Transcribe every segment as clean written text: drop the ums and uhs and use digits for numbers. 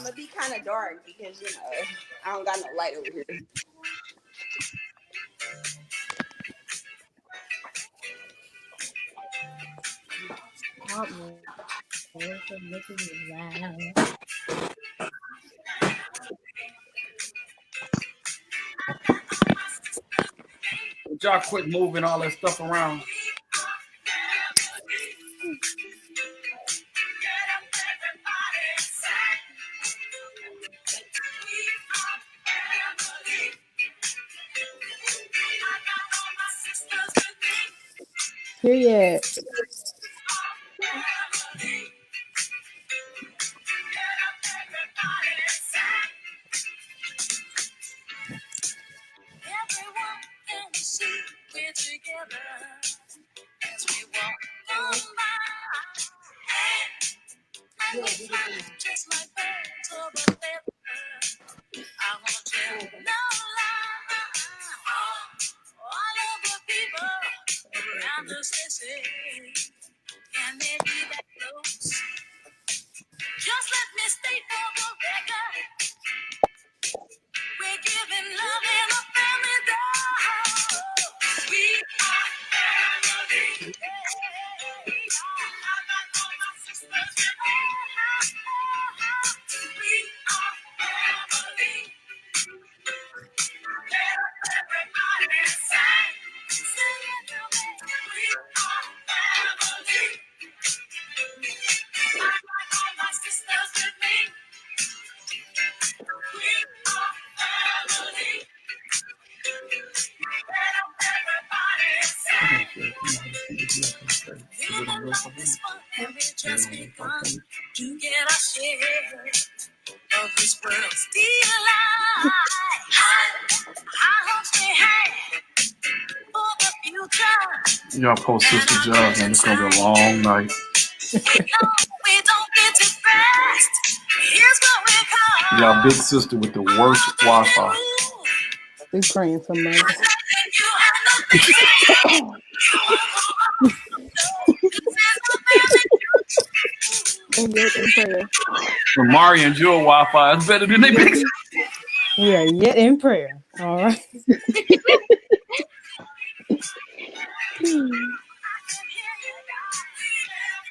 gonna be kind of dark because I don't got no light over here. Would y'all quit moving all that stuff around? Period. Y'all post Sister Jazz, and it's gonna be a long night. Y'all big sister with the worst Wi-Fi. We praying for mother. And yet in prayer. When Marty and Jewel Wi-Fi is better than they big. We are yet in prayer. All right.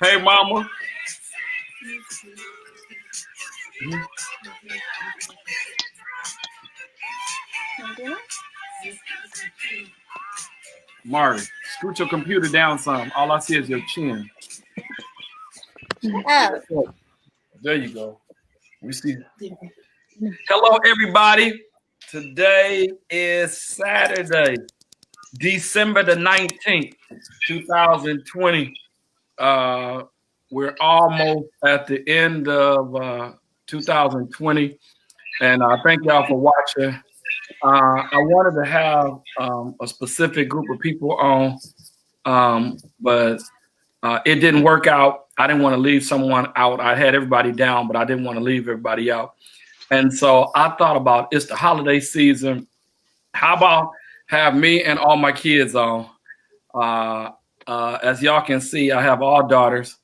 Hey, Mama. Marty, scoot your computer down some. All I see is your chin. Oh. There you go. We see. Hello, everybody. Today is Saturday, December the 19th, 2020. We're almost at the end of 2020. And thank y'all for watching. I wanted to have a specific group of people on, but it didn't work out. I didn't want to leave someone out. I had everybody down, but I didn't want to leave everybody out. And so I thought about, it's the holiday season. How about have me and all my kids on? As y'all can see, I have all daughters.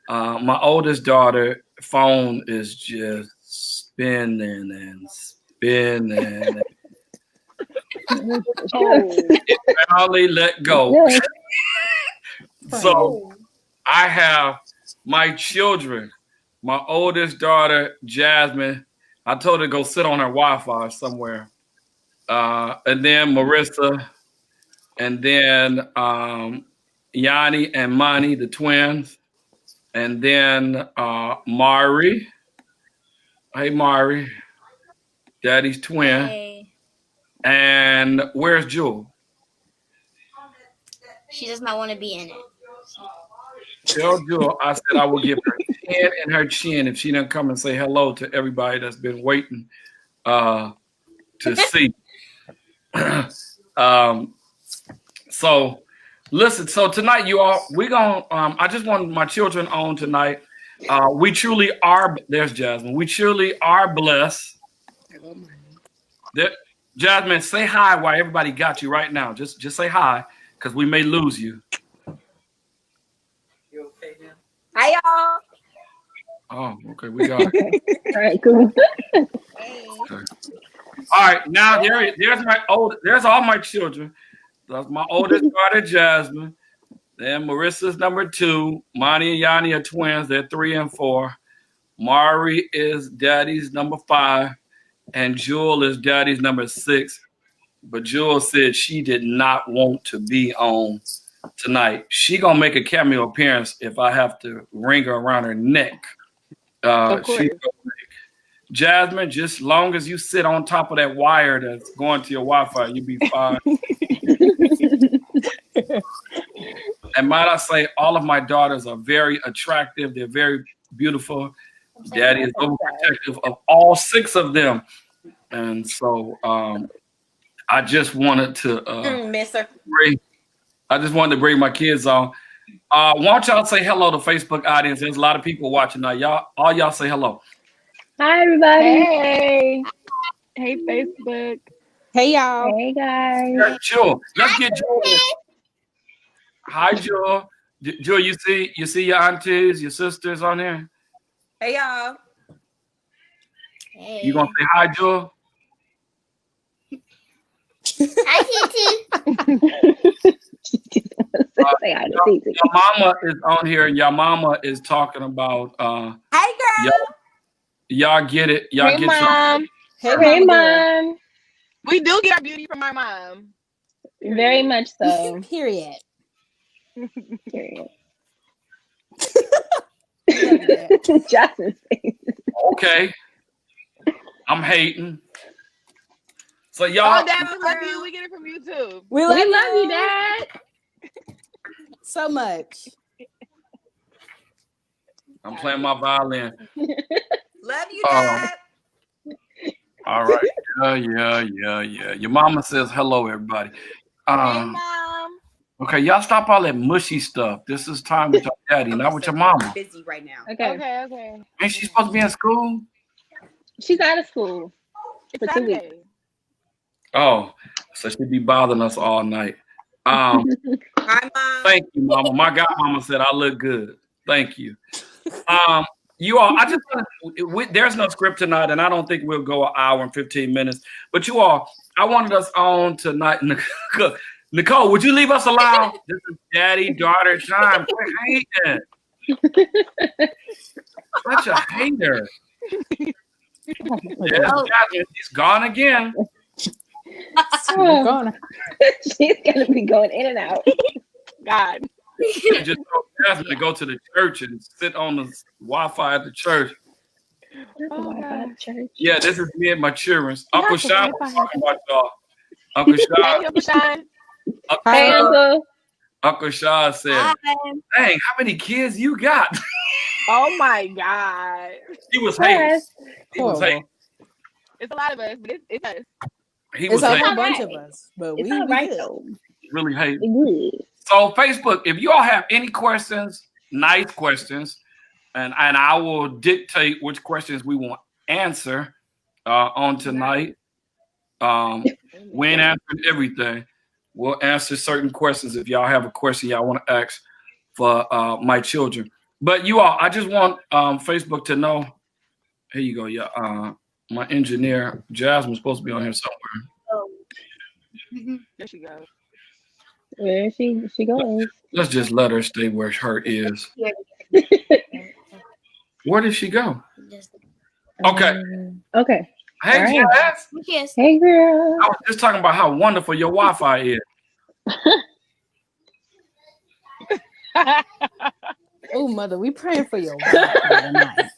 My oldest daughter phone is just spinning and spinning. It finally let go. So I have my children, my oldest daughter, Jasmine. I told her to go sit on her Wi-Fi somewhere. And then Marissa, and then Yanni and Monty, the twins. And then Mari. Hey, Mari. Daddy's twin. Hey. And where's Jewel? She does not want to be in it. Tell Jewel I said I will give her 10 in her chin if she doesn't come and say hello to everybody that's been waiting to see. So listen, so tonight you all, we're going to, I just want my children on tonight. We truly are, there's Jasmine, we truly are blessed. Jasmine, say hi while everybody got you right now. Just say hi, because we may lose you. You okay now? Hi, y'all. Oh, okay, we got it. Okay. All right, cool. Okay. All right, now there's all my children. That's my oldest daughter, Jasmine. Then Marissa's number 2. Monty and Yanni are twins. They're 3 and 4. Mari is daddy's number 5. And Jewel is daddy's number 6. But Jewel said she did not want to be on tonight. She gonna make a cameo appearance if I have to ring her around her neck. Of course. Jasmine, just long as you sit on top of that wire that's going to your Wi-Fi, you'll be fine. And might I say, all of my daughters are very attractive. They're very beautiful. Daddy is overprotective of all 6 of them. And so I just wanted to bring my kids on. Why don't y'all say hello to Facebook audience? There's a lot of people watching now. Y'all say hello. Hi, everybody. Hey. Hey, Facebook. Hey, y'all. Hey, guys. Jewel, let's get Jewel. Hi, Jewel. Jewel, you see your aunties, your sisters on there? Hey, y'all. Hey. You gonna say hi, Jewel? Hi, Titi. Your mama is on here, and your mama is talking about. Hey, girl. Y'all get it. Y'all Hey, get Mom. Hey, Mom. We do get our beauty from our mom. Very much so. Period. Period. Period. Jasmine's face. Okay. I'm hating. So y'all. Oh, Dad, we love you. We get it from YouTube. We love you, Dad. So much. I'm playing my violin. Love you, Dad. All right. Yeah. Your mama says hello, everybody. Hey, Mom. Okay, y'all stop all that mushy stuff. This is time with your daddy, not with your mama. I'm busy right now. Okay. Ain't she supposed to be in school? She's out of school. It's for 2 weeks. Saturday. Oh, so she'd be bothering us all night. Hi, Mom. Thank you, Mama. My godmama said I look good. Thank you. You all, I just there's no script tonight, and I don't think we'll go an hour and 15 minutes. But you all, I wanted us on tonight. Nicole, would you leave us alone? This is daddy daughter time. Quit hating. Such a hater. He's gone again. She's gonna be going in and out. God. You just told Jasmine to go to the church and sit on the Wi-Fi at the church. Yeah, this is me and my children. Uncle Sean was talking about y'all. Uncle Sean. Hey, Uncle Sean. Hey, Uncle. Uncle Sean said, "Dang, how many kids you got?" Oh my God. He was hating. He was hating. It's a lot of us, but it's us. He was a hating. whole bunch of us, but It's we all right good. though. Really hating. So Facebook, if you all have any questions, nice questions, and I will dictate which questions we want answer on tonight. We ain't answering everything. We'll answer certain questions if y'all have a question y'all want to ask for my children. But you all, I just want Facebook to know. Here you go. Yeah, my engineer Jasmine's supposed to be on here somewhere. There she goes. Where she goes? Let's just let her stay where her heart is. Where did she go? Okay. Okay. Hey, right. Jazz. Hey, girl. I was just talking about how wonderful your Wi-Fi is. Oh, mother, we praying for your Wi-Fi tonight.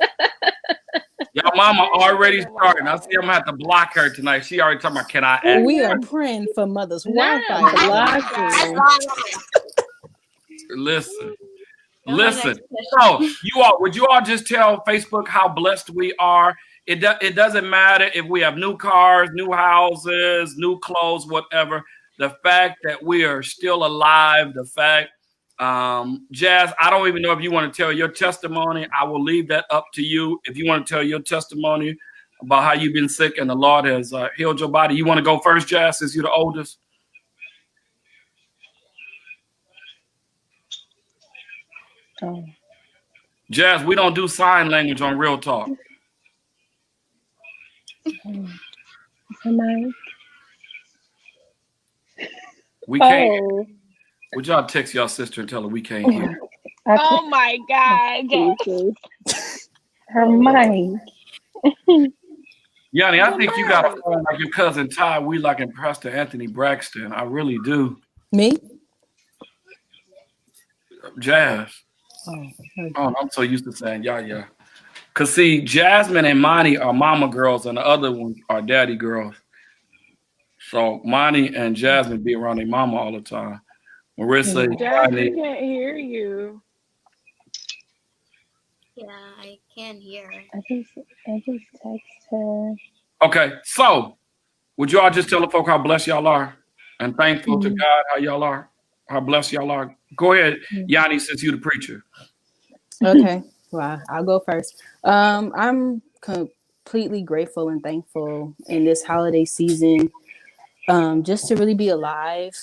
Your mama already starting. I see I'm gonna have to block her tonight. She already talking about, can I ask? We are praying for mother's Wi-Fi. Listen. So would you all just tell Facebook how blessed we are? It doesn't matter if we have new cars, new houses, new clothes, whatever. The fact that we are still alive, the fact, Jazz, I don't even know if you want to tell your testimony. I will leave that up to you. If you want to tell your testimony about how you've been sick and the Lord has healed your body. You want to go first, Jazz, since you're the oldest? Jazz, we don't do sign language on Real Talk. Somebody. We can't. Oh. Would y'all text y'all sister and tell her we can't hear? Oh my God. Her mic. Yanni, I think you got a mic. phone like your cousin Ty. We like in Pastor Anthony Braxton. I really do. Me? Jazz. Oh, okay. Oh, I'm so used to saying yeah. Cause see, Jasmine and Monty are mama girls, and the other ones are daddy girls. So Monty and Jasmine be around their mama all the time. Marissa, Jazz, we Yanni, can't hear you. Yeah, I can hear. I just text her. okay, so would y'all just tell the folk how blessed y'all are and thankful to God how y'all are, how blessed y'all are? Go ahead, Yanni, since you the preacher. Okay. Well, I'll go first. I'm completely grateful and thankful in this holiday season, just to really be alive,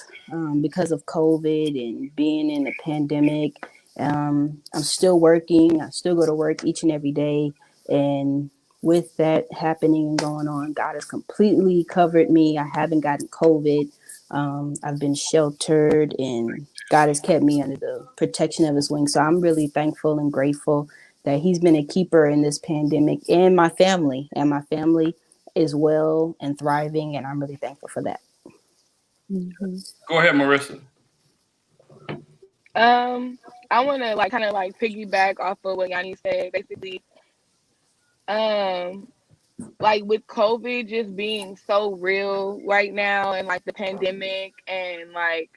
because of COVID and being in the pandemic. I'm still working. I still go to work each and every day. And with that happening and going on, God has completely covered me. I haven't gotten COVID. I've been sheltered, and God has kept me under the protection of his wings. So I'm really thankful and grateful that he's been a keeper in this pandemic, and my family is well and thriving. And I'm really thankful for that. Go ahead, Marissa. I want to like kind of like piggyback off of what Yanni said. Basically, like with COVID just being so real right now, and like the pandemic, and like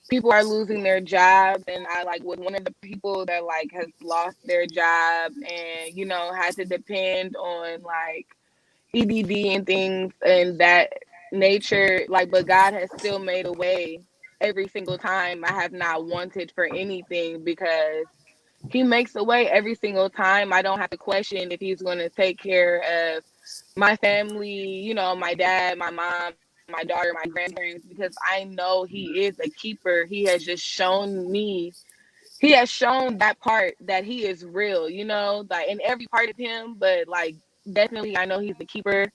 people are losing their jobs, and I like was one of the people that like has lost their job, and had to depend on like EDD and things and that nature. Like, but God has still made a way every single time I have not wanted for anything, because he makes a way every single time. I don't have to question if he's going to take care of my family, my dad, my mom, my daughter, my grandparents, because I know he is a keeper. He has just shown me, he has shown that part that he is real, like in every part of him, but like definitely I know he's the keeper.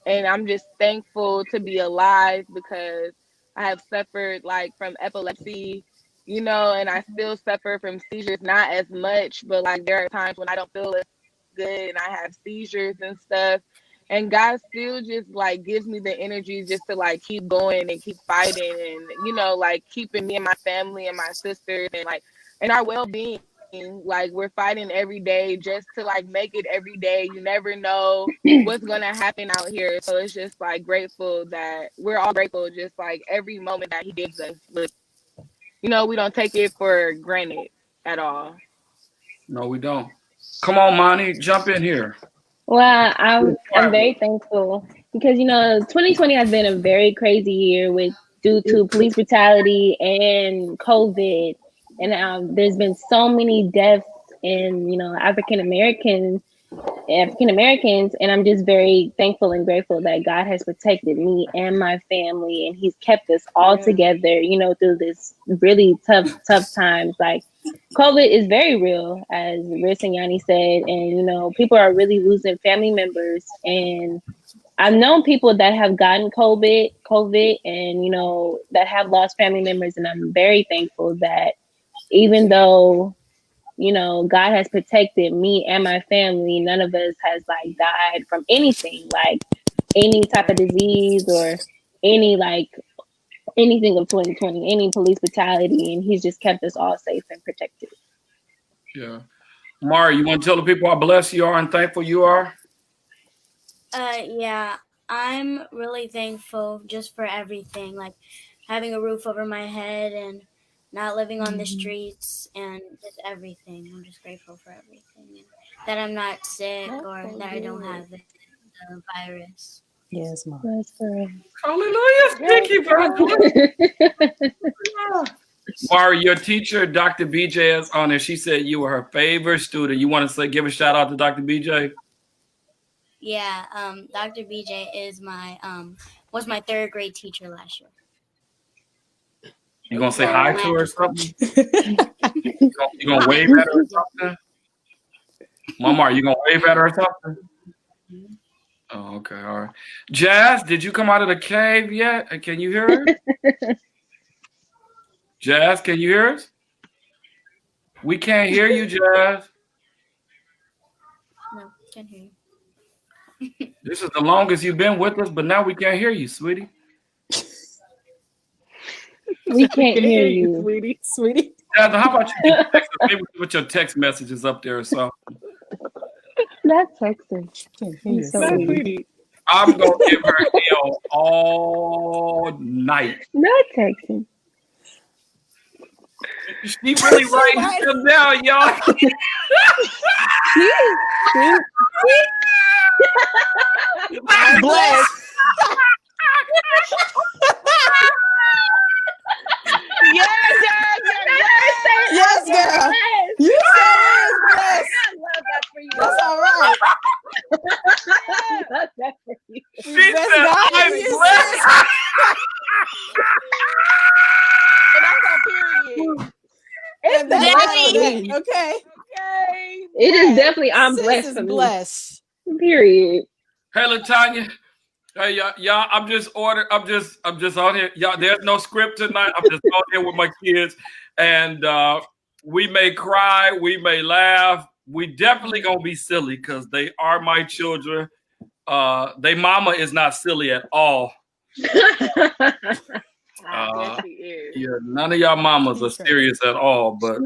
And I'm just thankful to be alive, because I have suffered like from epilepsy, and I still suffer from seizures, not as much, but like there are times when I don't feel as good and I have seizures and stuff. And God still just like gives me the energy just to like keep going and keep fighting, and like keeping me and my family and my sisters and like and our well-being. Like we're fighting every day just to like make it every day. You never know what's gonna happen out here. So it's just like grateful that we're all grateful, just like every moment that he gives us. But we don't take it for granted at all. No, we don't. Come on, Monty, jump in here. Well, I'm very thankful because 2020 has been a very crazy year due to police brutality and COVID, and there's been so many deaths in African Americans, and I'm just very thankful and grateful that God has protected me and my family, and he's kept us all together, through this really tough times. Like COVID is very real, as Riss and Yanni said, and people are really losing family members, and I've known people that have gotten COVID, and that have lost family members, and I'm very thankful that even though God has protected me and my family, none of us has like died from anything, like any type of disease or any like anything of 2020, any police brutality, and he's just kept us all safe and protected. Yeah. Mari, you want to tell the people how blessed you are and thankful you are? Yeah, I'm really thankful just for everything, like having a roof over my head and not living on the streets and just everything. I'm just grateful for everything, and that I'm not sick or that I don't have the virus. Yes, Mom. That's correct. Hallelujah. Thank you, Mari, your teacher, Dr. BJ, is on there. She said you were her favorite student. You want to give a shout out to Dr. BJ? Yeah, Dr. BJ is was my third grade teacher last year. You gonna say hi to her or something? You gonna wave at her or something? Mama, are you gonna wave at her or something? Oh, okay, all right. Jazz, did you come out of the cave yet? Can you hear her? Jazz, can you hear us? We can't hear you, Jazz. No, can't hear you. This is the longest you've been with us, but now we can't hear you, sweetie. We can't hear you. Sweetie. Jazz, how about you text us? Maybe put your text messages up there or something. Not texting. Can't hear you. So weird. I'm gonna give her hell all night. Not texting. She really writing them down, y'all. I'm blessed. Yes, Yes, girl. You sure is blessed. I love that for you. That's all right. I love that for you. She Bless said, God I'm for you, blessed. and that's a period. It's Daddy. Okay. Okay. It is definitely I'm Sis blessed is for me. blessed. Period. Hey, Latanya. Hey, y'all. I'm just on here. Y'all, there's no script tonight. I'm just on here with my kids, and we may cry, we may laugh. We definitely gonna be silly because they are my children. They mama is not silly at all. Yes, she is. Yeah, none of y'all mamas are serious at all, but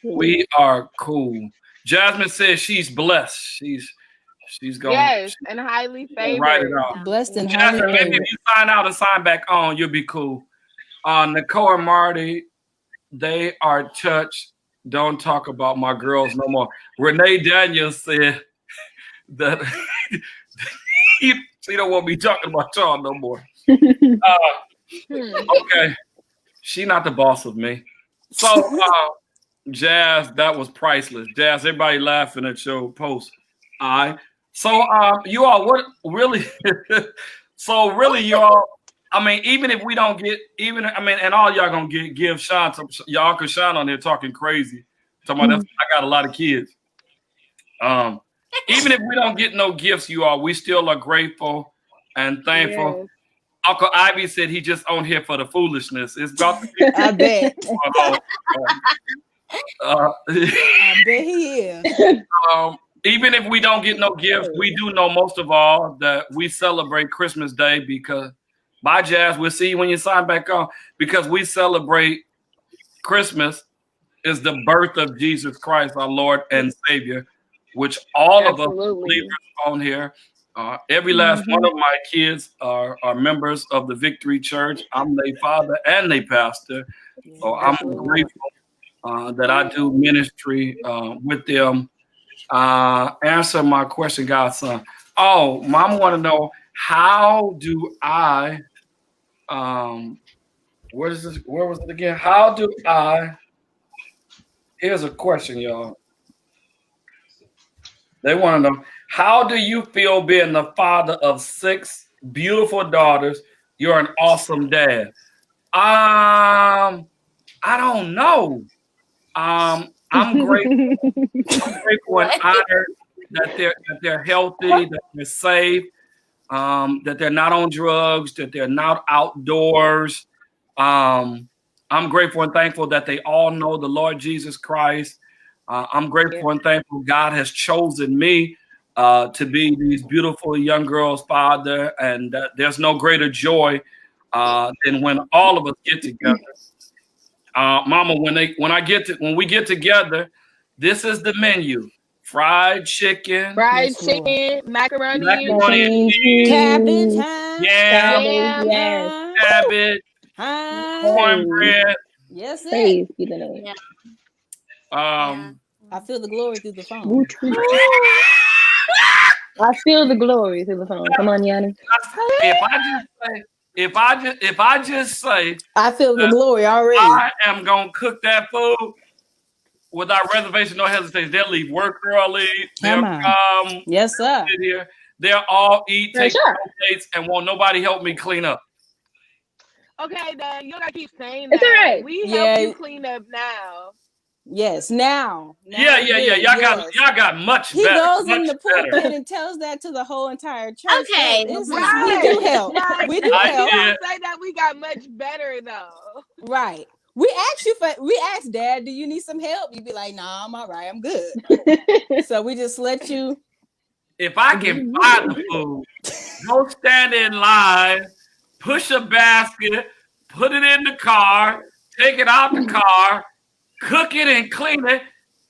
we are cool. Jasmine says she's blessed. She's going. Yes, and highly favored. Write it out. Blessed and Jasmine, highly maybe favored. if you sign out and sign back on, you'll be cool. Nicole and Marty, they are touched. Don't talk about my girls no more. Renee Daniels said that she don't want me talking about y'all no more. Okay. She not the boss of me. So, Jazz, that was priceless. Jazz, everybody laughing at your post. All right. So, you all, what really? So, really, y'all. I mean, even if we don't get, and all y'all gonna give Sean some, y'all, cause Sean on there talking crazy. Talking about I got a lot of kids. Even if we don't get no gifts, you all, we still are grateful and thankful. Yes. Uncle Ivy said he just on here for the foolishness. It's about to be I bet. I bet he is. Even if we don't get no gifts, we do know most of all that we celebrate Christmas Day because, bye, Jazz, we'll see you when you sign back on, because we celebrate Christmas is the birth of Jesus Christ, our Lord and Savior, which all of us believers on here, every last one of my kids are members of the Victory Church. I'm their father and their pastor. So I'm grateful that I do ministry with them. Answer my question, Godson. Oh, Mom want to know, how do I, where was it again? How do I, here's a question, y'all. They want to know, how do you feel being the father of 6 beautiful daughters? You're an awesome dad. I don't know. I'm grateful. I'm grateful and honored that they're healthy, that they're safe, that they're not on drugs, that they're not outdoors. I'm grateful and thankful that they all know the Lord Jesus Christ. I'm grateful and thankful God has chosen me to be these beautiful young girls' father, and there's no greater joy than when all of us get together. Mama, when we get together, this is the menu: fried chicken, macaroni and cheese, Cabbage, cabbage, cornbread. Yes, Praise it. be the Lord. I feel the glory through the phone. I feel the glory through the phone. Come on, Yanni. If I just say, I feel the glory already. I am gonna cook that food without reservation, no hesitation. They'll leave work early. They'll come. Yes, sir. Sit here. They'll all eat, take dates, and won't nobody help me clean up. Okay, then you gotta keep saying that. It's all right. We help you clean up now. Yes, now Yeah. yes. Y'all got much He better. goes Much in the better. pulpit and tells that to the whole entire church. Okay, We do help. Like, We do I help. did. don't say that we got much better though. Right. We asked Dad, do you need some help? You'd be like, nah, I'm all right, I'm good. So we just let you. If I can buy the food, go stand in line, push a basket, put it in the car, take it out the car, cook it and clean it.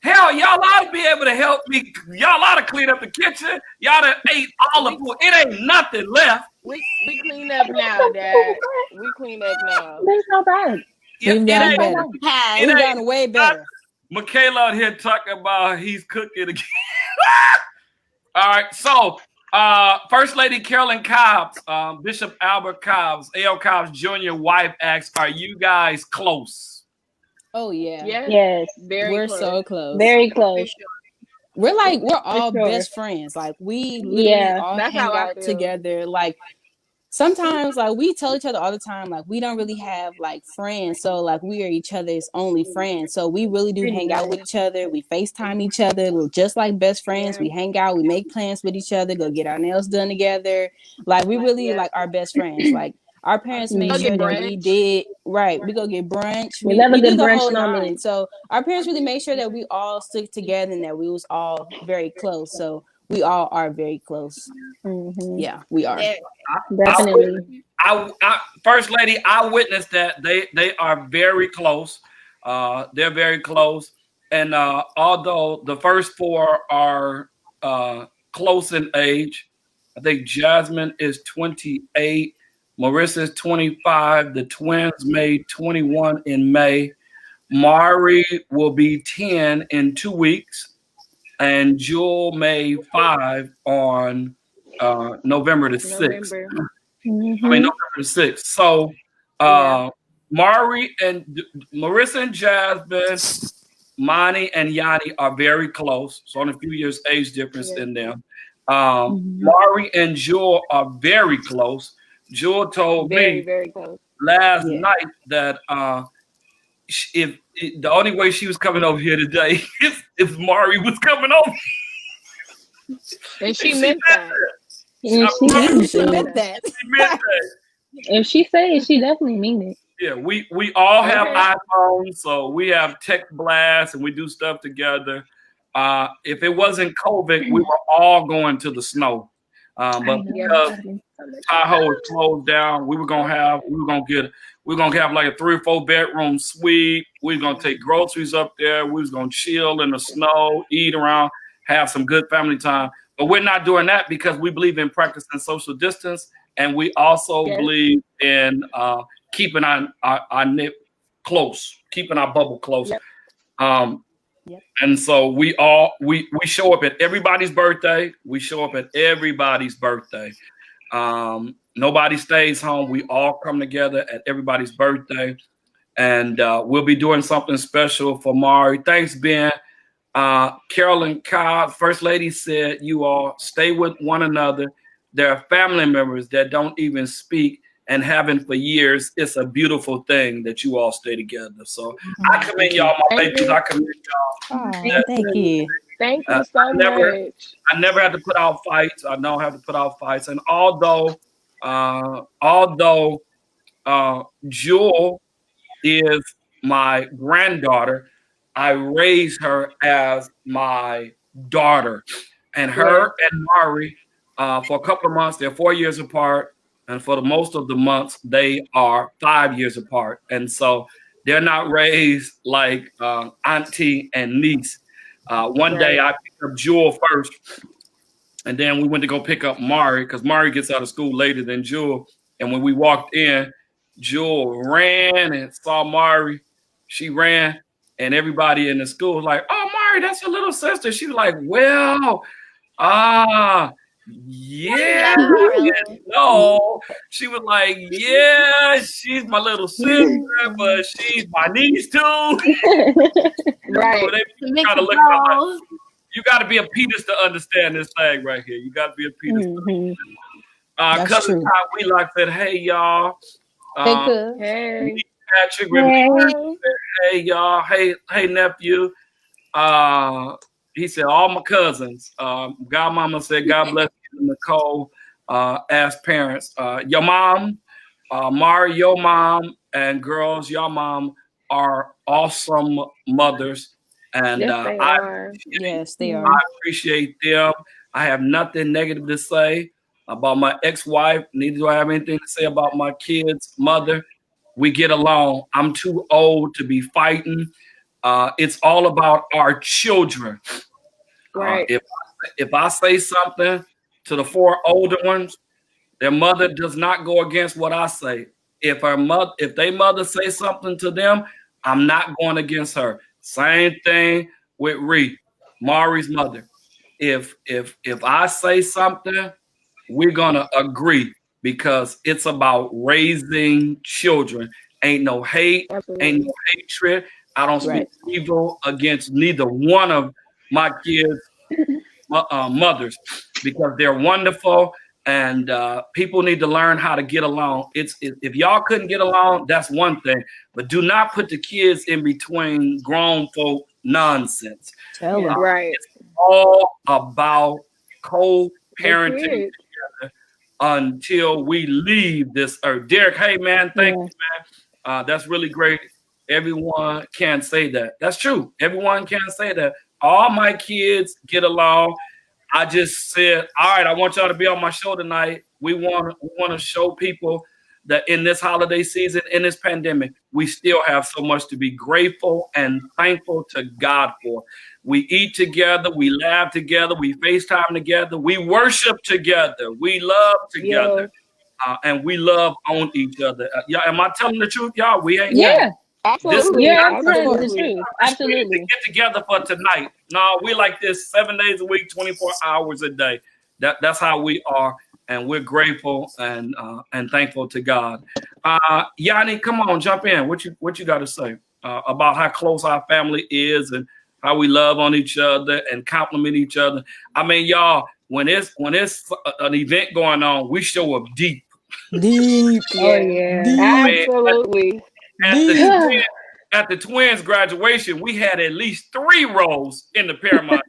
Hell, y'all ought to be able to help me. Y'all ought to clean up the kitchen. Y'all done ate all the food. It ain't nothing left. We clean up now, Dad. We clean up now. There's no bad. We've It gotten ain't, better. has. it We've ain't gotten way better. Michaela out here talking about he's cooking again. All right, so First Lady Carolyn Cobbs, Bishop Albert Cobbs, A.L. Cobbs Jr. wife asks, "Are you guys close?" Oh yeah. Yes. Very We're close. so close. Very For close. sure. We're all sure. best friends. Like we literally Yeah. all That's hang how I out feel. together. Like sometimes like we tell each other all the time, like we don't really have like friends. So like we are each other's only friends. So we really do Pretty hang out much. with each other. We FaceTime each other. We're just like best friends. Yeah. We hang out, we make plans with each other, go get our nails done together. Like we really Yeah. like our best friends. Like our parents made Go Mhm. sure get that we brunch. did right. We go get brunch. We love a We do good the brunch whole nine. normally. So our parents really made sure that we all stick together and that we was all very close. So we all are very close. Hmm. Yeah, we are. Very. I Definitely. First Lady, I witnessed that they are very close. They're very close, and although the first four are close in age, I think Jasmine is 28, Marissa is 25. The twins made 21 in May. Mari will be 10 in 2 weeks, and Jewel made 5 on November the 6th. November. I mean, Hmm. November the 6th. So, Yeah. Mari and Marissa and Jasmine, Monty and Yanni are very close. So, only a few years age difference Yeah. in them. Hmm. Mari and Jewel are very close. Jewel told Very, me very close. last Yeah. night that the only way she was coming over here today is if Mari was coming over. And And she she meant meant that. that. And she means She it. meant that. She meant that. If she say it, she definitely mean it. Yeah, we all have Okay. iPhones, so we have text blasts and we do stuff together. If it wasn't COVID, we were all going to the snow. I But Yep. know. because I've been so much Tahoe is closed down, we were gonna have like a 3 or 4 bedroom suite. We were gonna take groceries up there. We was gonna chill in the snow, eat around, have some good family time. But we're not doing that because we believe in practicing social distance, and we also Yes. believe in keeping our knit close, keeping our bubble close. Yep. Um, Yep. and so we show up at everybody's birthday. We show up at everybody's birthday. Nobody stays home. We all come together at everybody's birthday, and we'll be doing something special for Mari. Thanks, Ben. Carolyn Cobb, First Lady, said you all stay with one another. There are family members that don't even speak and haven't for years. It's a beautiful thing that you all stay together. So I commend Thank you. y'all, my Thank babies. you. I commend y'all. Oh, thank you. Thank Uh, you so I never, much. I never had to put out fights. I don't have to put out fights. And although Jewel is my granddaughter, I raised her as my daughter. And Yeah. her and Mari, for a couple of months, they're 4 years apart. And for the most of the months, they are 5 years apart. And so they're not raised like auntie and niece. One day Right. I picked up Jewel first, and then we went to go pick up Mari because Mari gets out of school later than Jewel. And when we walked in, Jewel ran and saw Mari. She ran, and everybody in the school was like, "Oh, Mari, that's your little sister." She was like, "Well, ah, yeah, Yeah, not really. no." She was like, "Yeah, she's my little sister, but she's my niece too." Right. So they The mix kind of of looked at her like, both. you got to be a Peters to understand this thing right here. You got to be a Peters. Hmm. That's Cousin true. Ty Wheelock said, "Hey y'all, Hey, um, cuz. Hey. Patrick. Hey, y'all. Hey, nephew. He said, all my cousins. Godmama said, God bless you, Nicole, as parents. Your mom, Mari, your mom, and girls, your mom are awesome mothers. And Yes, they I are. Yes, they I are. appreciate them. I have nothing negative to say about my ex-wife. Neither do I have anything to say about my kids' mother. We get along. I'm too old to be fighting. It's all about our children. Right. If I say something to the four older ones, their mother does not go against what I say. If their mother say something to them, I'm not going against her. Same thing with Mari's mother. If I say something, we're gonna agree because it's about raising children. Ain't no hate, ain't Absolutely. no hatred. I don't speak Right. evil against neither one of my kids' mothers because they're wonderful and people need to learn how to get along. If y'all couldn't get along, that's one thing, but do not put the kids in between grown folk nonsense. Tell them. Right. It's all about The co-parenting kids. together until we leave this earth. Derek, hey man, thank you, man. That's really great. Everyone can say that. That's true. Everyone can say that. All my kids get along. I just said, all right, I want y'all to be on my show tonight. We want to show people that in this holiday season, in this pandemic, we still have so much to be grateful and thankful to God for. We eat together, we laugh together, we FaceTime together, we worship together, we love together, and we love on each other. Y'all, am I telling the truth, y'all? We ain't. Yeah, Absolutely. you're not absolutely the Absolutely. truth. to Absolutely. get together for tonight. No, we like this 7 days a week, 24 hours a day. That's how we are, and we're grateful and thankful to God. Yanni, come on, jump in. What you got to say about how close our family is and how we love on each other and compliment each other? I mean, y'all, when it's an event going on, we show up deep. Deep. Oh Yeah. yeah. Deep. Absolutely. Deep. At the twins' graduation, we had at least 3 rows in the Paramount.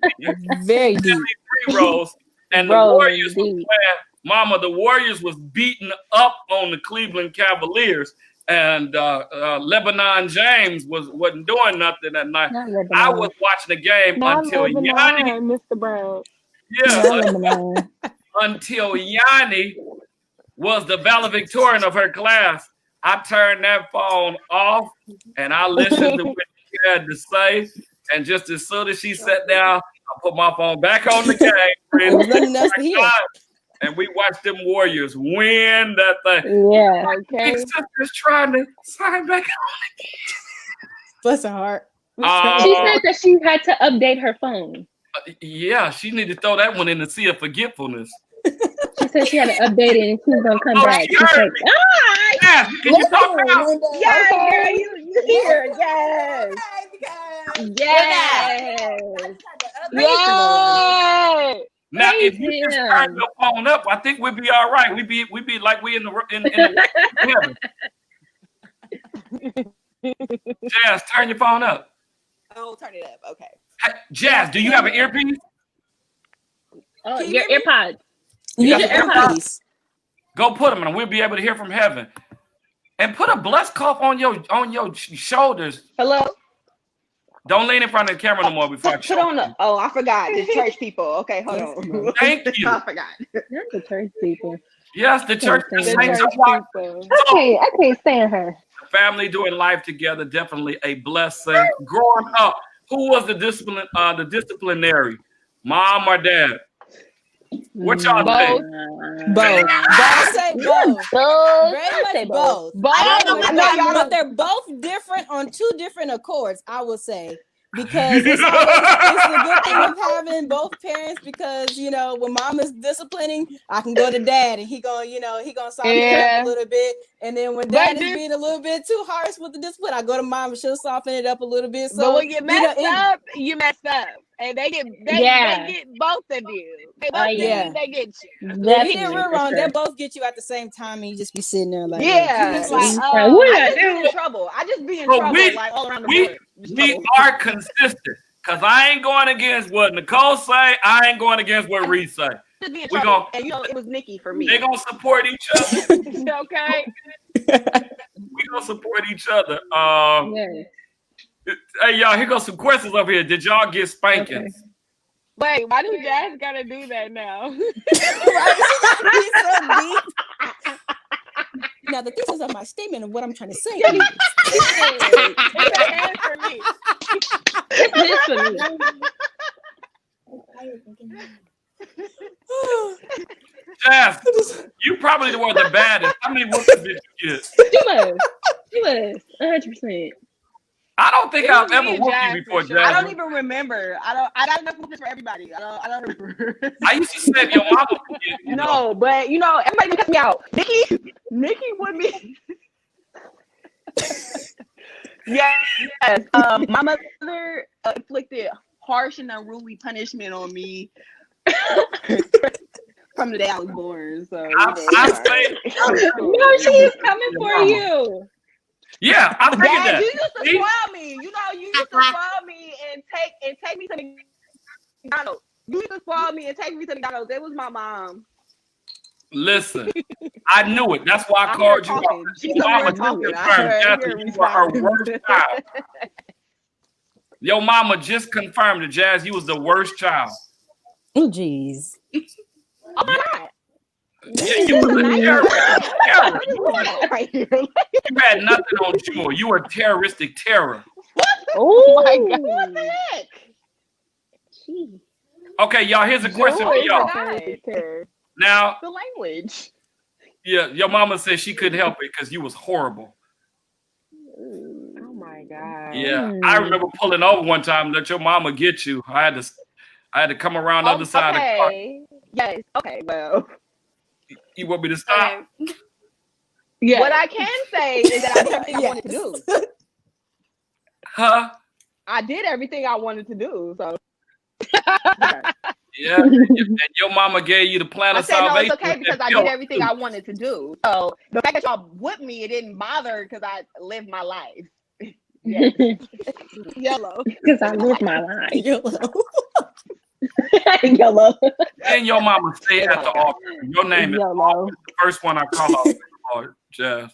Very deep. 3 rows, and the Rolling Warriors were deep. playing. Mama, the Warriors was beating up on the Cleveland Cavaliers, and Lebanon James wasn't doing nothing that night. Not I was Lebanon. watching the game Not until Yanni, Lebanon, Mr. Brown. yeah, Not Lebanon. until Yanni was the valedictorian of her class. I turned that phone off and I listened to what she had to say. And just as soon as she sat down, I put my phone back on the game. There was nothing else to hear. And we watched them Warriors win that thing. Yeah. Big Okay. sister's trying to sign back. Bless her heart. She said that she had to update her phone. Yeah, she need to throw that one in the sea of forgetfulness. She said she had to update it and she was gonna come back. She She heard said, me. "Ah, Yeah, can you talk now? yes, girl, you here, yes, yes, Yay! Now, praise if you just him." turn your phone up, I think we'd be all right. We'd be like we in the Jazz, turn your phone up. Oh, turn it up. Okay. Hey, Jazz, do you have an earpiece? Oh, Can you your hear me? AirPods. You got got your your AirPods. Go put them, and we'll be able to hear from heaven. And put a blessed cough on your shoulders. Hello. Don't lean in front of the camera no more before I Put on the. you. Oh, I forgot. The church people. Okay, hold on. Thank you. I forgot. Not the church people. Yes, the church. The The saints church of God. people. I can't stand her. Family doing life together, definitely a blessing. Growing up, who was the disciplinary? Mom or dad? What y'all think? Both. I'll say both. Both. Very I much say both. Both. I know y'all But they're both different on 2 different accords, I would say. Because it's the good thing of having both parents because, when mom is disciplining, I can go to dad and he gonna soften it up a little bit. And then when dad is being a little bit too harsh with the discipline, I go to mom and she'll soften it up a little bit. So But when you mess up, you mess up. and they get both of you. They both yeah. they get you. You Definitely, didn't real for wrong. sure. They both get you at the same time, and you just be sitting there like, Yeah, Jesus. like Like, what did I I just be do? in trouble. I just be in So trouble, like all around the board. Just we trouble. are consistent. Cause I ain't going against what Nicole say. I ain't going against what Reese say. Just be in We trouble. gon' And it was Nikki for me. they gonna support each other. Okay. We gonna support each other. Yes. Hey y'all, here goes some questions up here. Did y'all get spankings? Okay. Wait, why do Jazz gotta do that now? He's so deep. Now, the thesis of my statement of what I'm trying to say is, It's a hand for me. It's this for me. Jazz, you probably were the baddest. How many whoopings did you get? She was 100%. I don't think It I've was me ever and whooped Jazz you before, for sure. I Jazz. don't even remember. I got enough whoopings for everybody. I don't remember. I used to say if your mama would get, you know. No, but everybody cuts me out. Nikki would be. Yes. My mother inflicted harsh and unruly punishment on me from the day I was born. So I'm saying, No, she is coming for you. yeah, I figured Dad, that. you used to See? spoil me. You used to spoil me and take me to McDonald's. You used to spoil me and take me to McDonald's. It was my mom. Listen, I knew it. That's why I I called hear you. talking. She's Your somewhere mama just talking. I confirmed hear Jazz, me you were her talking. worst child. Your mama just confirmed that Jazz, you was the worst child. oh, jeez. Oh my God. Yeah, you was a terror. Right here. You had nothing on Jewel. You were a terroristic terror. Oh my God. What the heck? Gee. Okay, y'all, here's a question for y'all. Now, The language. yeah, your mama said she couldn't help it because you was horrible. Oh my God. Yeah, I remember pulling over one time. Let your mama get you. I had to come around the other side of the car. Yes. Okay. Well, You want me to stop? Okay. Yeah. what I can say is that I did everything I wanted to do. Huh? I did everything I wanted to do. So. Yeah. And your mama gave you the plan I of said no, salvation. it's okay because I did everything I wanted to do. So the fact that y'all whooped me, it didn't bother because I lived my life. Yes. Yellow. Because I live my life. YOLO. YOLO. And your mama say at the altar. Your name is always the first one I call out. Oh, Jazz.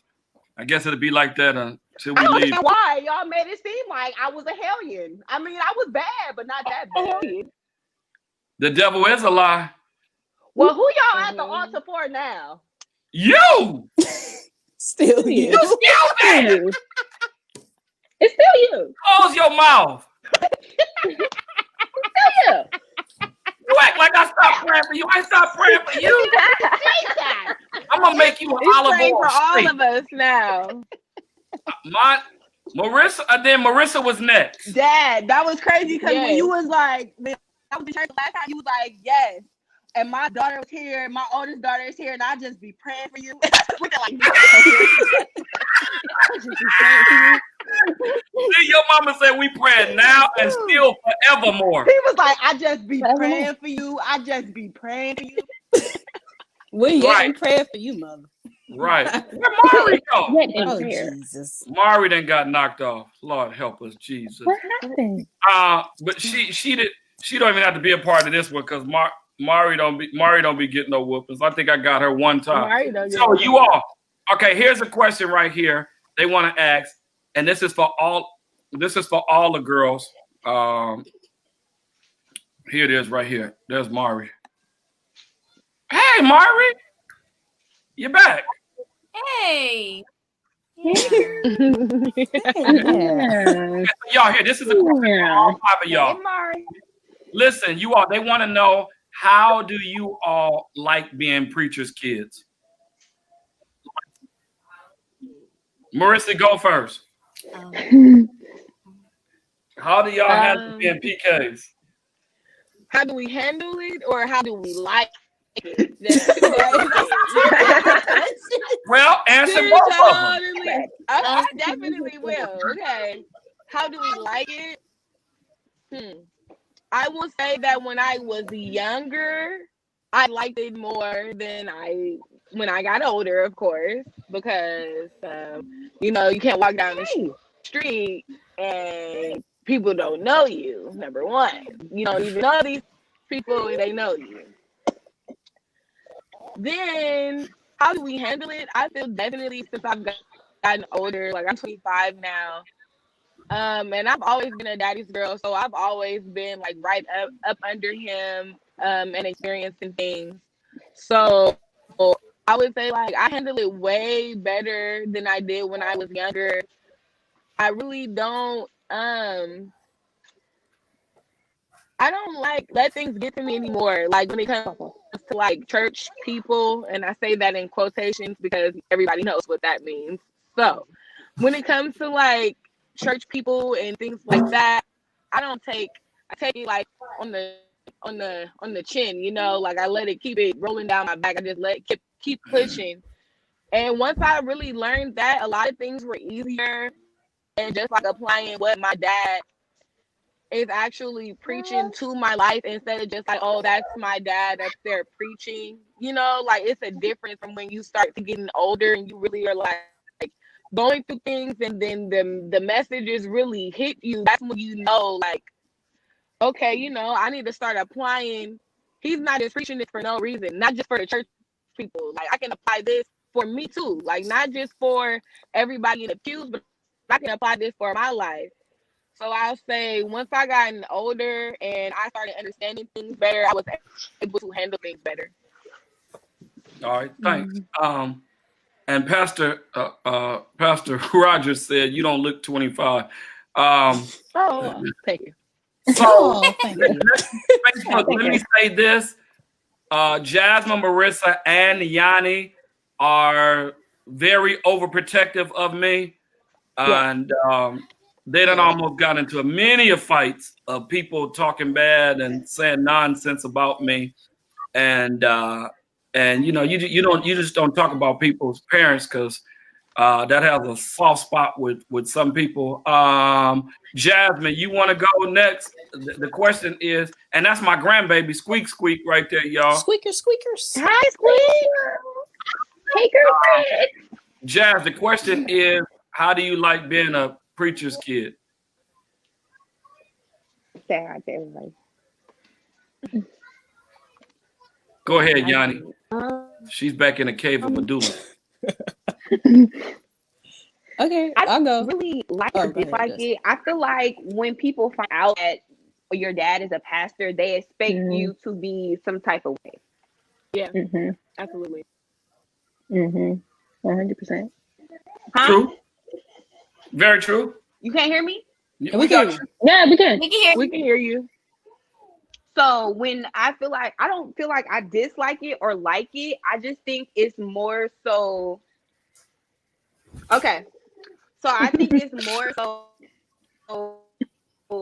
I guess it'll be like that until we I don't leave. understand why y'all made it seem like I was a hellion. I mean, I was bad, but not that bad. The devil is a lie. Well, who y'all at the altar for now? You! Still you. You still there! It's still you. Close your mouth. Still you. You act like I stopped praying for you. I stopped praying for you. I'm gonna make you an He's olive praying oil for all steak. of us now. Marissa was next. Dad, that was crazy because when Yes. you was like, when I was in church the last time, you was like, yes. And my daughter was here, my oldest daughter is here, and I just be praying for you. See, your mama said we praying now and still forevermore. He was like, I just be praying for you. I just be praying for you. We Right. ain't praying for you, mother. Right. Where Mari go? Yet in Oh, prayer. Jesus. Mari done got knocked off. Lord help us, Jesus. What happened? But she don't even have to be a part of this one because Mari don't be getting no whoopings. I think I got her one time. Mari don't get So no you all, okay, here's a question right here. They want to ask, and this is for all the girls. Here it is right here. There's Mari. Hey, Mari. You're back. Hey. Yeah. Y'all here. This is a question for all five of y'all. Hey, Mari. Listen, you all, they want to know, how do you all like being preachers' kids? Marissa, go first. How do y'all handle being PKs? How do we handle it, or how do we like it? Well, answer both of them. I definitely will. Okay. How do we like it? I will say that when I was younger, I liked it more than when I got older, of course, because you can't walk down the street and people don't know you. Number one, you don't even know these people, and they know you. Then, how do we handle it? I feel definitely since I've gotten older, like I'm 25 now. And I've always been a daddy's girl, so I've always been like right up under him, and experiencing things. So I would say like I handle it way better than I did when I was younger. I really don't I don't like let things get to me anymore. Like when it comes to like church people, and I say that in quotations because everybody knows what that means. So when it comes to like church people and things like that, I take it like on the chin, like I let it keep it rolling down my back. I just let it keep pushing. And once I really learned that, a lot of things were easier, and just like applying what my dad is actually preaching to my life instead of just like, oh, that's my dad up there preaching. Like it's a difference from when you start to getting older and you really are like going through things, and then the messages really hit you. That's when like, okay, I need to start applying. He's not just preaching this for no reason, not just for the church people. Like I can apply this for me too, like not just for everybody in the pews, but I can apply this for my life. So I'll say once I gotten older and I started understanding things better, I was able to handle things better. All right, thanks. And Pastor Rogers said you don't look 25. Thank you. So thank you. Facebook, let me say this. Jasmine, Marissa, and Yanni are very overprotective of me. And they done almost got into many fights of people talking bad and saying nonsense about me. And you just don't talk about people's parents because that has a soft spot with some people. Jasmine, you want to go next? The question is, and that's my grandbaby, Squeak Squeak, right there, y'all. Squeakers. Hi, Squeak. Hey, girlfriend. Jazz, the question is, how do you like being a preacher's kid? Say hi to everybody. Go ahead, Yanni. She's back in the cave of Medulla. Okay, I'll go. Really like or dislike it. I feel like when people find out that your dad is a pastor, they expect you to be some type of way. Yeah, absolutely. 100%. True. Very true. You can't hear me? We can. Yeah, we can. We can hear. We can hear you. So when I don't feel like I dislike it or like it. I just think it's more so. Okay. So I think it's more so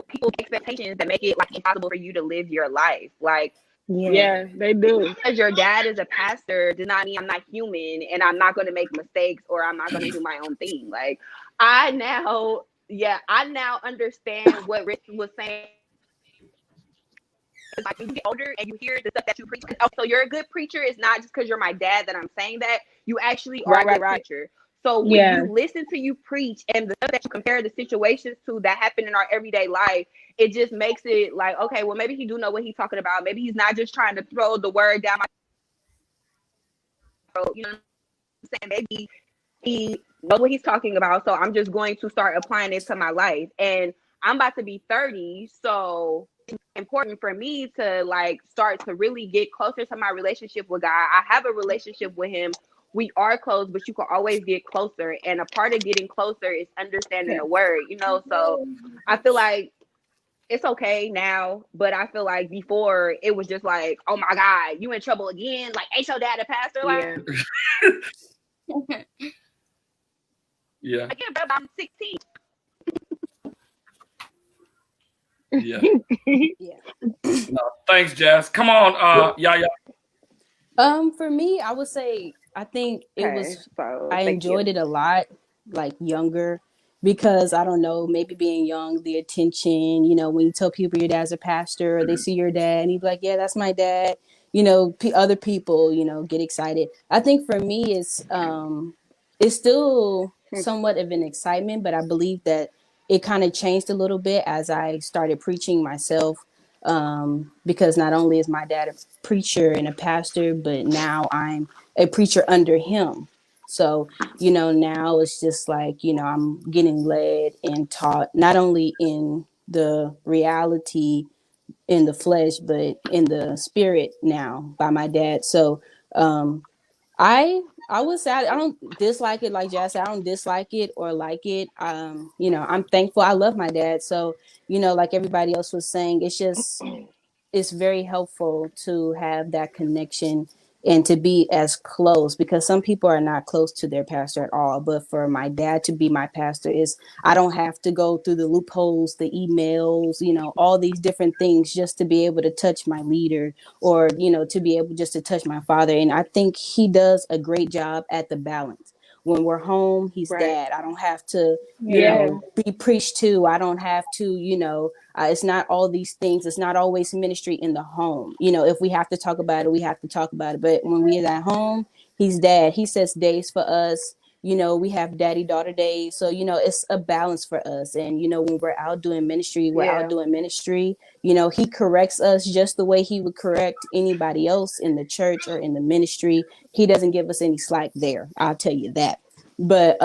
people's expectations that make it like impossible for you to live your life. Like, yeah, they do. Because your dad is a pastor does not mean I'm not human and I'm not going to make mistakes or I'm not going to do my own thing. Like I now understand what Rich was saying. Like when you get older and you hear the stuff that you preach, so you're a good preacher. It's not just because you're my dad that I'm saying that. You actually are a good preacher. So when you listen to you preach and the stuff that you compare the situations to that happen in our everyday life, it just makes it like, okay, well, maybe he do know what he's talking about. Maybe he's not just trying to throw the word down my throat. You know what I'm saying? Maybe he knows what he's talking about. So I'm just going to start applying it to my life. And I'm about to be 30. So it's important for me to like start to really get closer to my relationship with God. I have a relationship with him. We are close, but you can always get closer. And a part of getting closer is understanding the word, So I feel like it's okay now, but I feel like before it was just like, oh my God, you in trouble again? Like, ain't your dad a pastor? Like, yeah. I get about 16. Yeah. No, thanks, Jazz. Come on, Yaya. For me, I would say I think it was. I enjoyed it a lot, like younger, because I don't know, maybe being young, the attention, when you tell people your dad's a pastor or they see your dad and you be like, yeah, that's my dad, other people, get excited. I think for me, it's still somewhat of an excitement, but I believe that it kind of changed a little bit as I started preaching myself. Because not only is my dad a preacher and a pastor, but now I'm a preacher under him. So, now it's just like, I'm getting led and taught not only in the reality in the flesh, but in the spirit now by my dad. So, I would say I don't dislike it, like Jazz said. I don't dislike it or like it. I'm thankful. I love my dad. So, like everybody else was saying, it's very helpful to have that connection and to be as close, because some people are not close to their pastor at all. But for my dad to be my pastor is, I don't have to go through the loopholes, the emails, all these different things just to be able to touch my leader, or to be able just to touch my father. And I think he does a great job at the balance. When we're home, he's Right. dad. I don't have to Yeah. be preached to. I don't have to it's not all these things. It's not always ministry in the home. If we have to talk about it, we have to talk about it. But when we are at home, he's dad. He sets days for us. We have daddy daughter days. So, it's a balance for us. And, when we're out doing ministry, we're out Yeah. doing ministry. He corrects us just the way he would correct anybody else in the church or in the ministry. He doesn't give us any slack there. I'll tell you that. But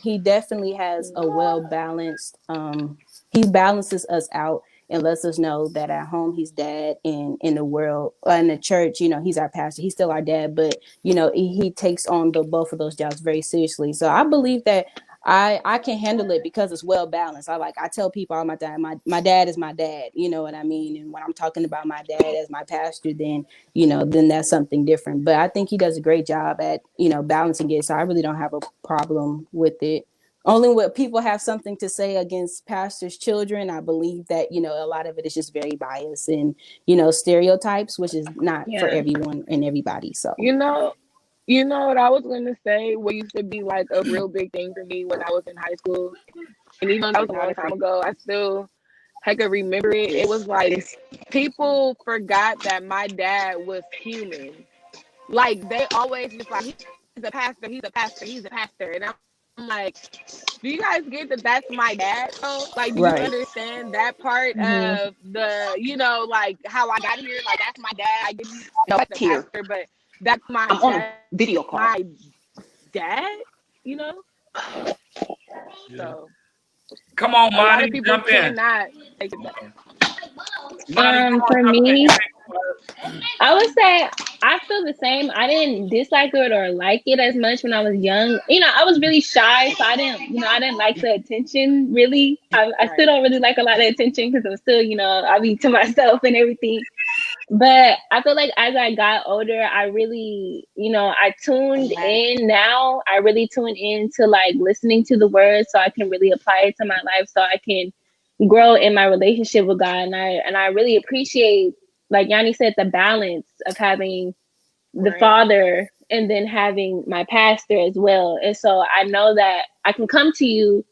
he definitely has a well balanced, he balances us out and lets us know that at home he's dad, and in the world, in the church, he's our pastor. He's still our dad, but he takes on the both of those jobs very seriously. So I believe that I can handle it because it's well balanced. I tell people all my time, my dad is my dad. You know what I mean? And when I'm talking about my dad as my pastor, then that's something different. But I think he does a great job at balancing it. So I really don't have a problem with it. Only when people have something to say against pastors' children, I believe that a lot of it is just very biased and stereotypes, which is not for Yeah. everyone and everybody. So You know, you know what I was gonna say? What used to be like a real big thing for me when I was in high school, and even though that was a long time ago, I could remember it. It was like people forgot that my dad was human. Like they always just like he's a pastor, he's a pastor, he's a pastor, and I'm like, do you guys get that that's my dad? Though? Like, do you right. understand that part Mm-hmm. of the, like how I got here? Like that's my dad. I get he's No, the here. pastor, but that's I'm on a video call. my dad. You know, Yeah. so Come on, a lot of Marty, people jump in. cannot take it back. Marty, come on, For jump in. me, I would say I feel the same. I didn't dislike it or like it as much when I was young. I was really shy, so I didn't like the attention really. I still Right. don't really like a lot of attention because I'm still, I be to myself and everything. But I feel like as I got older, I really, I tuned in now. I really tune in to like listening to the words so I can really apply it to my life so I can grow in my relationship with God. And I really appreciate, like Yanni said, the balance of having the Right. father and then having my pastor as well. And so I know that I can come to you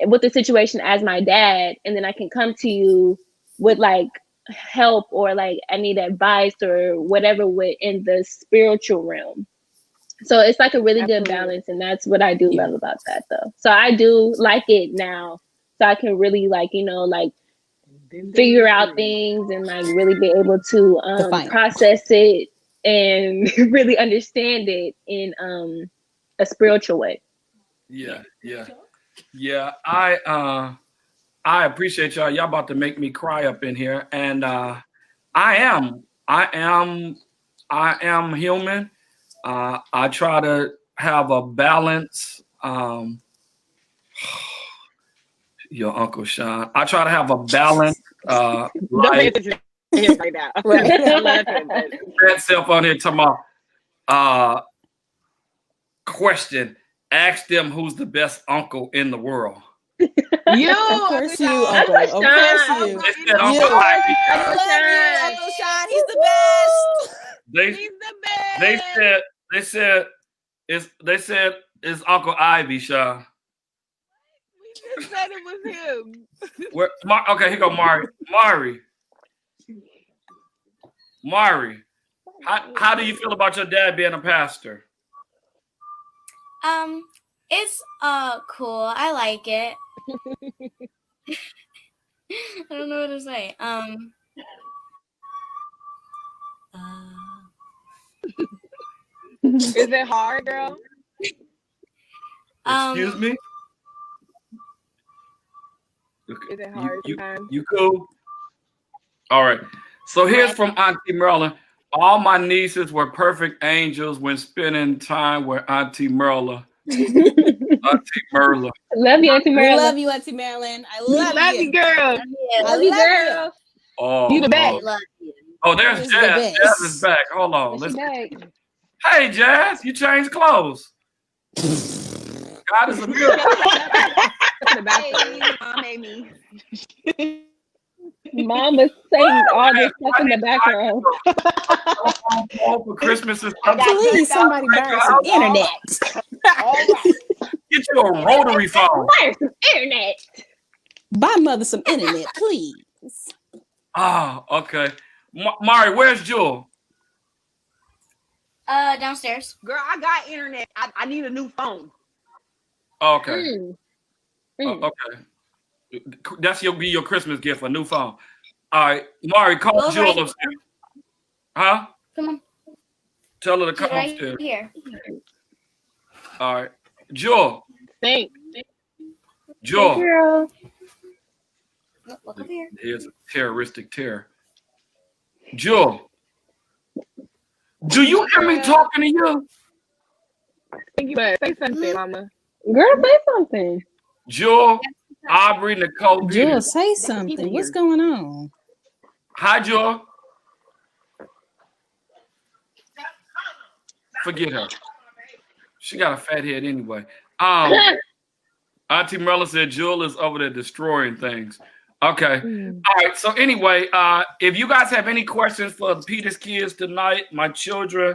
with the situation as my dad, and then I can come to you with like help or like I need advice or whatever in the spiritual realm. So it's like a really good Absolutely. balance, and that's what I do Yeah. love about that though. So I do like it now. So I can really like, like figure out things and like really be able to Define it. process it and really understand it in a spiritual way. Yeah, yeah, yeah. I appreciate y'all. Y'all about to make me cry up in here, and I am, I am, I am human. I try to have a balance. Your Uncle Sean. I try to have a balanced Don't pay life. attention to him right now. Right. I'm laughing, but That self on here talking about question. Ask them who's the best uncle in the world. you, Of course Uncle you, Sean, Uncle. Of course you. They said You. Uncle Ivy. I Uncle love you, Sean. Uncle Sean. He's the best. They he's the best. they said it's Uncle Ivy, Sean. He just said it was him. Okay, here go Mari. Mari, how do you feel about your dad being a pastor? It's cool. I like it. I don't know what to say. Is it hard, girl? Excuse me? Is it hard sometimes? You cool? All right. So here's from Auntie Merlin. All my nieces were perfect angels when spending time with Auntie Merla. Auntie Merla. Love you, Auntie We Marilyn. love you, Auntie Marilyn. I love you. You, girl. Love you, girl. Oh, You the best. Oh, there's She's Jazz. the best. Jazz is back. Hold on. She back. Hey, Jazz, you changed clothes. God is a miracle. Mom made me. Mama's saying all this stuff in the background. For Christmas is Please, somebody buy some internet. All right. Get you a rotary phone. Where's the internet? Buy mother some internet, please. Oh, okay. Mari, where's Jewel? Downstairs. Girl, I got internet. I need a new phone. Okay. Okay. That's be your Christmas gift, a new phone. All right. Mari, call Jewel upstairs. Huh? Come on. Tell her to come Right upstairs. here. All right. Jewel. Thanks. Jewel. Girl. Look over here. Here's a terroristic terror. Jewel. Do you hear me talking to you? Thank you, but say something, Mama. Girl, say something. Jewel, Aubrey, Nicole. Jewel, say something. What's going on? Hi, Jewel. Forget her. She got a fat head anyway. Auntie Merla said Jewel is over there destroying things. Okay. All right. So anyway, if you guys have any questions for the Peters kids tonight, my children,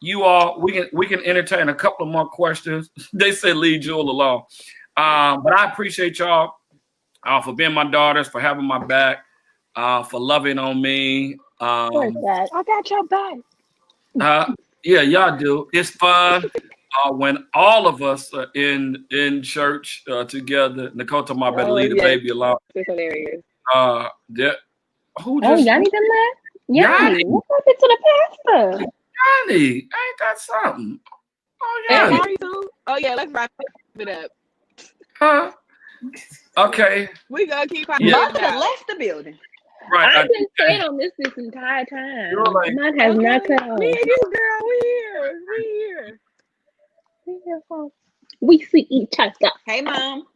you all, we can entertain a couple of more questions. They said leave Jewel alone. But I appreciate y'all for being my daughters, for having my back, for loving on me. I got your back. Yeah, y'all do. It's fun when all of us are in church together. Nicole told my better leave the baby alone. It's hilarious. Who just? Yanni done that? Yanni, what happened to the pastor? Yanni, ain't that something? Oh And yeah. Marty too? Oh yeah, let's wrap it up. Huh? Okay. We gonna keep Mother left the building. Right. I've been staying on this entire time. You're like, Mine has not cut off. Me and you, girl, we here. We see each other. Hey, Mom.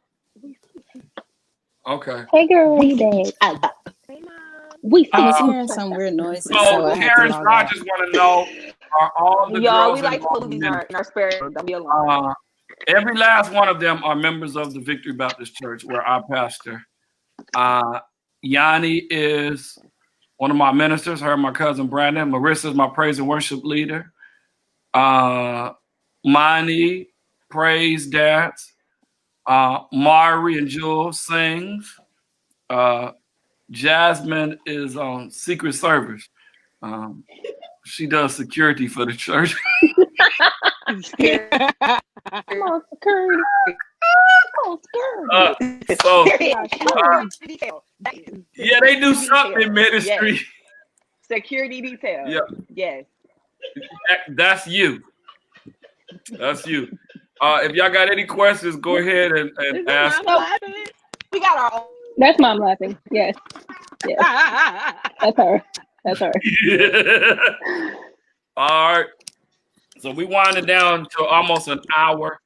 okay. Hey, girl, you back? Hey, Mom. We see I was each hearing other. some weird noises, so So, I had to parents, log I out. just want to know: are all the Yo, girls we like to involved put these in in our spirit. Don't be alone. every last one of them are members of the Victory Baptist Church, where our pastor, Yanni, is one of my ministers. Her and my cousin Brandon. Marissa is my praise and worship leader. Mani, praise dance. Mari and Jewel sings. Jasmine is on Secret Service. She does security for the church. Come on, security. So yeah, they do something in ministry. Yes. Security detail. Yeah. Yes. That's you. That's you. If y'all got any questions, go ahead and ask. We got our own. That's Mom laughing. Yes. That's her. That's her. All right. So we winding down to almost an hour.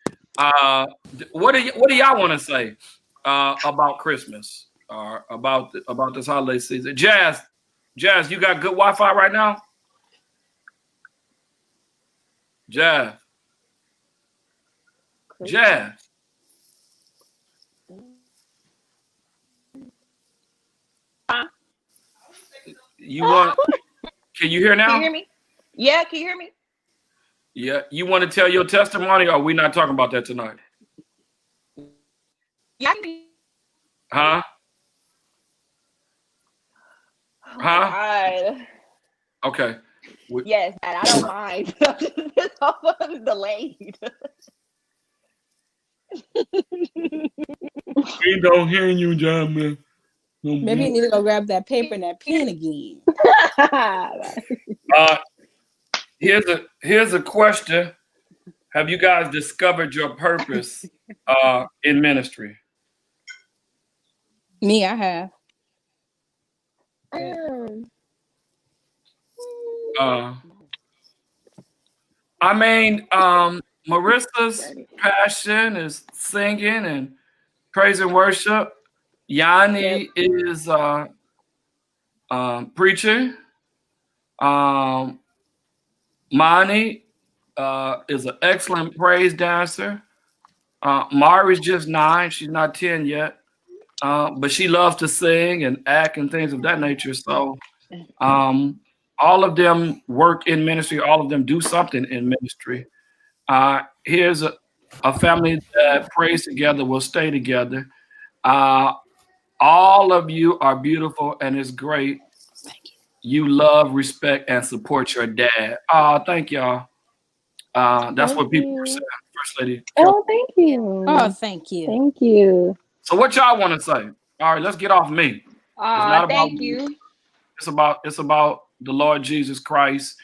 What do y'all want to say about Christmas or about this holiday season? Jazz, you got good Wi-Fi right now? Jazz. You want? Can you hear now? Can you hear me? Yeah, can you hear me? Yeah. You want to tell your testimony, or are we not talking about that tonight? Yanni. Huh? Oh Huh? God. Okay. Yes, Dad, I don't mind. It's all delayed. We don't hear you, John, man. Maybe you need to go grab that paper and that pen again. Uh, here's a question. Have you guys discovered your purpose in ministry? Me, I have. Uh, I mean, Marissa's passion is singing and praise and worship. Yanni is preaching. Um, Mani is an excellent praise dancer. Mari's just 9. She's not 10 yet. But she loves to sing and act and things of that nature. So all of them work in ministry. All of them do something in ministry. Here's a family that prays together, will stay together. All of you are beautiful and it's great. You love, respect, and support your dad. Thank y'all. That's what people were saying. First Lady. Oh, thank you. Oh, thank you. Thank you. So what y'all want to say? All right, let's get off me. It's not about Thank me. you. It's about the Lord Jesus Christ,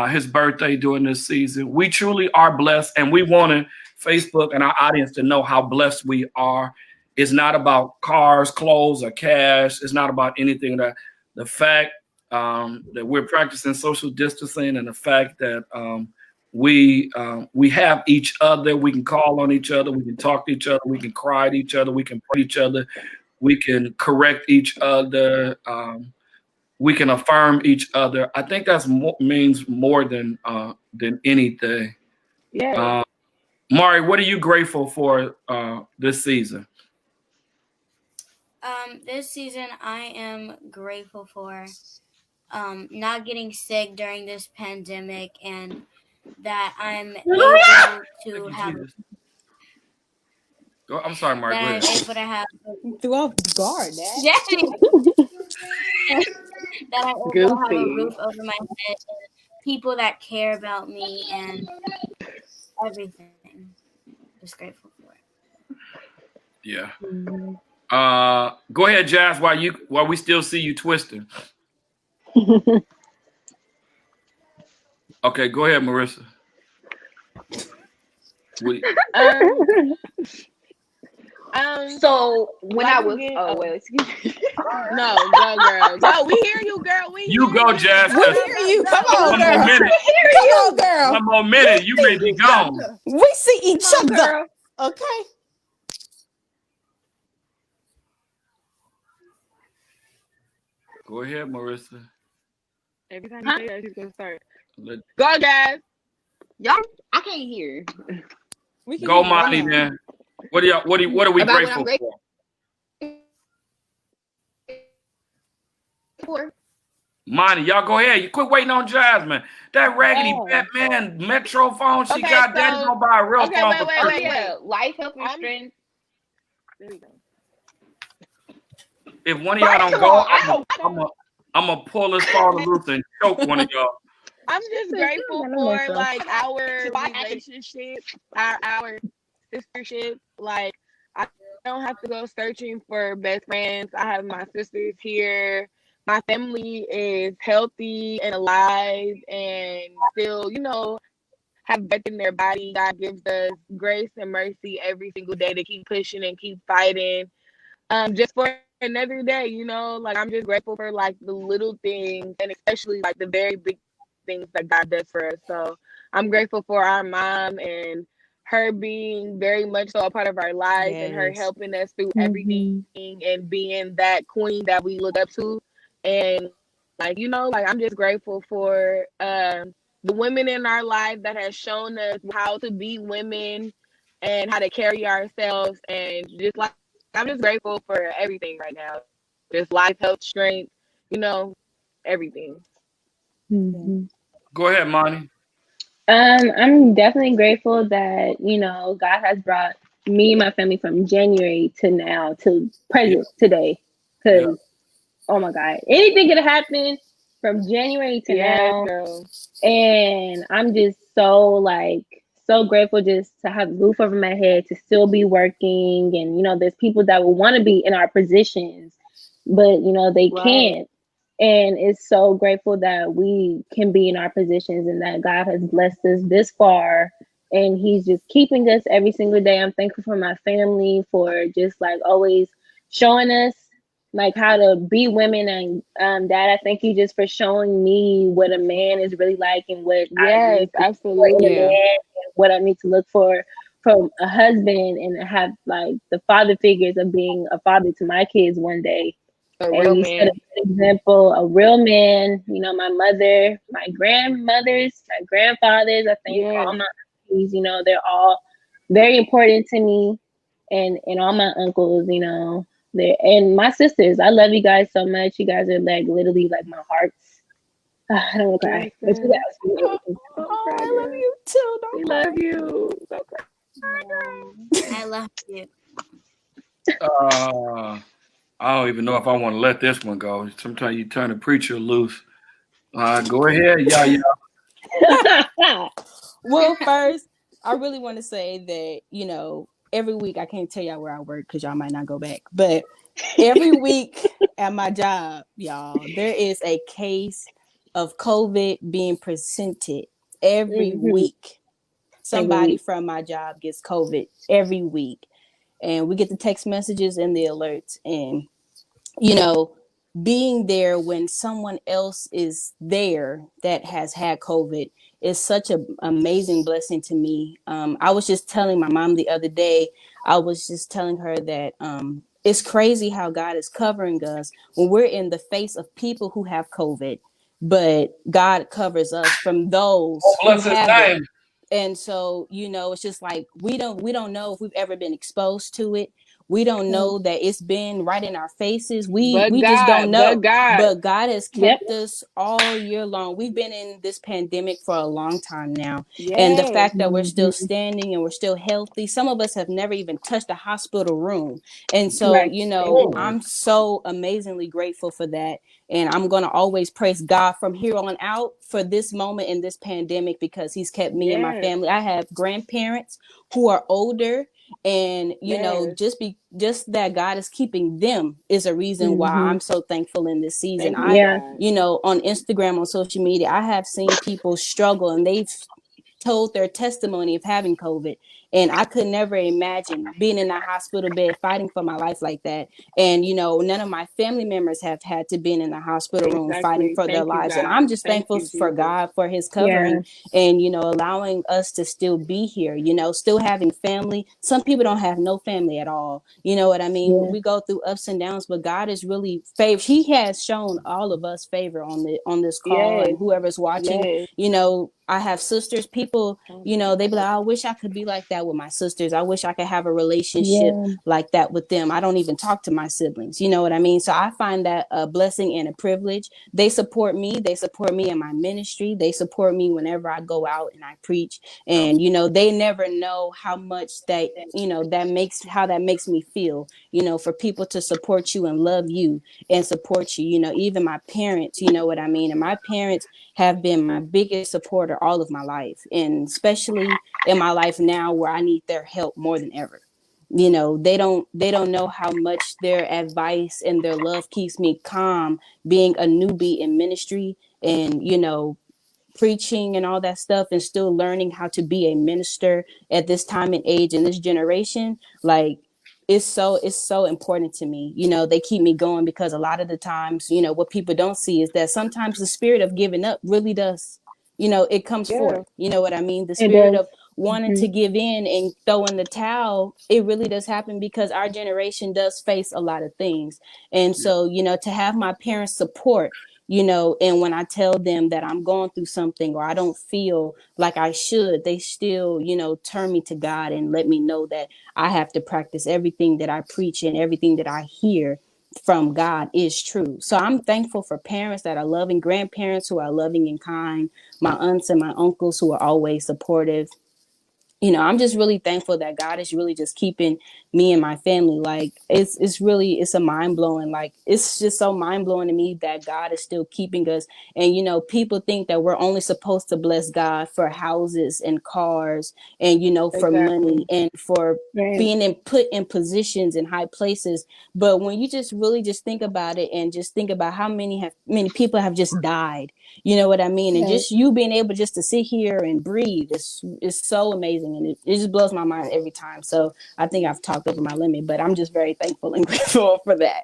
his birthday during this season. We truly are blessed, and we wanted Facebook and our audience to know how blessed we are. It's not about cars, clothes, or cash. It's not about anything. That the fact that we're practicing social distancing and the fact that we have each other. We can call on each other. We can talk to each other. We can cry to each other. We can pray to each other. We can correct each other. We can affirm each other. I think that means more than anything. Yeah. Mari, what are you grateful for this season? This season I am grateful for not getting sick during this pandemic, and that I'm able to have. I'm sorry, Mari. That Go I'm ahead. able to have. Threw off guard, Dad. That I'm able to have a roof over my head, and people that care about me, and everything. Just grateful for it. Yeah. Go ahead, Jazz. While we still see you twisting. Okay, go ahead, Marissa. So when I was excuse me. No, go girl. Go, we hear you, girl. You go, Jazz. We hear you. Come on, girl. Come on, girl. One more minute, you may be gone. We see each other. Girl. Okay. Go ahead, Marissa. Every time you say that, she's gonna start. Go, guys. Y'all, I can't hear. Go, Marty. Then. What are we grateful for? Monty, y'all go ahead. You quit waiting on Jasmine. That raggedy Batman Metro phone she got, Daddy gonna buy a real phone for wait. Life, health, and strength. There we go. If one of y'all don't go, I'm gonna pull this phone loose and choke one of y'all. I'm just grateful for like our relationship, our sistership. Like I don't have to go searching for best friends. I have my sisters here. My family is healthy and alive and still, have breath in their body. God gives us grace and mercy every single day to keep pushing and keep fighting. Just for another day, like I'm just grateful for like the little things and especially like the very big things that God does for us. So I'm grateful for our mom and her being very much so a part of our lives and her helping us through everything and being that queen that we look up to. And like, I'm just grateful for the women in our life that has shown us how to be women and how to carry ourselves. And just like, I'm just grateful for everything right now. Just life, health, strength, everything. Go ahead, Monty. I'm definitely grateful that, God has brought me and my family from January to now to Yeah. present today. Yeah. Because, oh my God, anything could happen from January to Yes, now. girl. And I'm just so like so grateful just to have a roof over my head, to still be working. And there's people that will want to be in our positions, but they Right. can't. And it's so grateful that we can be in our positions and that God has blessed us this far. And He's just keeping us every single day. I'm thankful for my family for just like always showing us like how to be women. And Dad, I thank you just for showing me what a man is really like and what I Yes, need to look for in a Yeah. absolutely. man, and what I need to look for from a husband, and have like the father figures of being a father to my kids one day. A And real you set a man. good example, a real man. My mother, my grandmothers, my grandfathers. I think all Yes. my aunties. They're all very important to me, and all my uncles. They and my sisters. I love you guys so much. You guys are like literally like my hearts. I don't want to cry, Yes, but you sis. guys really Oh, everything to me. Don't cry, I love girl. you too. We Don't love cry. you. Don't cry. I love you. I don't even know if I want to let this one go. Sometimes you turn the preacher loose. Go ahead. Yeah, yeah. Well, first, I really want to say that, every week I can't tell y'all where I work because y'all might not go back. But every week at my job, y'all, there is a case of COVID being presented every hmm week. Every Somebody week. from my job gets COVID every week. And we get the text messages and the alerts. And you know, being there when someone else is there that has had COVID is such an amazing blessing to me. I was just telling my mom the other day, I was just telling her that it's crazy how God is covering us when we're in the face of people who have COVID, but God covers us from Oh, those who bless his have it. name. And so it's just like we don't know if we've ever been exposed to it. We don't Mm. know that it's been right in our faces. we But we just don't God, but know. God. But God has Yep. kept us all year long. We've been in this pandemic for a long time now, and the Yes. fact that we're still hmm standing and we're still healthy, some of us have never even touched a hospital room. And so Right. Thank you, Oh, Lord. I'm so amazingly grateful for that. And I'm going to always praise God from here on out for this moment in this pandemic because He's kept me and my Yes. family. I have grandparents who are older, and Yes. just that God is keeping them is a reason why hmm I'm so thankful in this season. Thank you, I Yeah. God. On Instagram, on social media, I have seen people struggle, and they've told their testimony of having COVID. And I could never imagine being in a hospital bed fighting for my life like that. And, none of my family members have had to be in a hospital room fighting Exactly. for their Thank you, lives. And God. I'm just Thank thankful you, for Jesus. God for His Yeah. covering and, allowing us to still be here, still having family. Some people don't have no family at all. You know what I mean? Yeah. We go through ups and downs, but God is really favor. He has shown all of us favor on this call, Yes. and whoever's watching, Yes. I have sisters, people, they be like, I wish I could be like that with my sisters. I wish I could have a relationship Yeah. like that with them. I don't even talk to my siblings. You know what I mean? So I find that a blessing and a privilege. They support me. They support me in my ministry. They support me whenever I go out and I preach. And, they never know how much that makes me feel, for people to support you and love you and support you, even my parents, you know what I mean? And my parents have been my biggest supporter all of my life, and especially in my life now where I need their help more than ever. They don't know how much their advice and their love keeps me calm being a newbie in ministry and preaching and all that stuff, and still learning how to be a minister at this time and age in this generation. Like, it's so important to me. They keep me going because a lot of the times, what people don't see is that sometimes the spirit of giving up really does, it comes Yeah. forth. You know what I mean? The It spirit does. of wanting hmm to give in and throw in the towel, it really does happen because our generation does face a lot of things. And so, to have my parents support, and when I tell them that I'm going through something or I don't feel like I should, they still, turn me to God and let me know that I have to practice everything that I preach and everything that I hear from God is true. So I'm thankful for parents that are loving, grandparents who are loving and kind, my aunts and my uncles who are always supportive. you know, I'm just really thankful that God is really just keeping me and my family. Like it's a mind blowing. Like it's just so mind blowing to me that God is still keeping us. And you know, people think that we're only supposed to bless God for houses and cars and you know for money and for being put in positions in high places. But when you just really just think about it and just think about how many people have just died, you know what I mean? And just you being able just to sit here and breathe is so amazing. And it just blows my mind every time. So I think I've talked over my limit, but I'm just very thankful and grateful for that.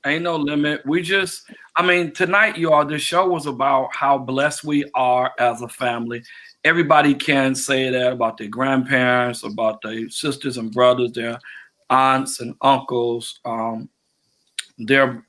Ain't no limit. Tonight, y'all, this show was about how blessed we are as a family. Everybody can say that about their grandparents, about their sisters and brothers, their aunts and uncles. There,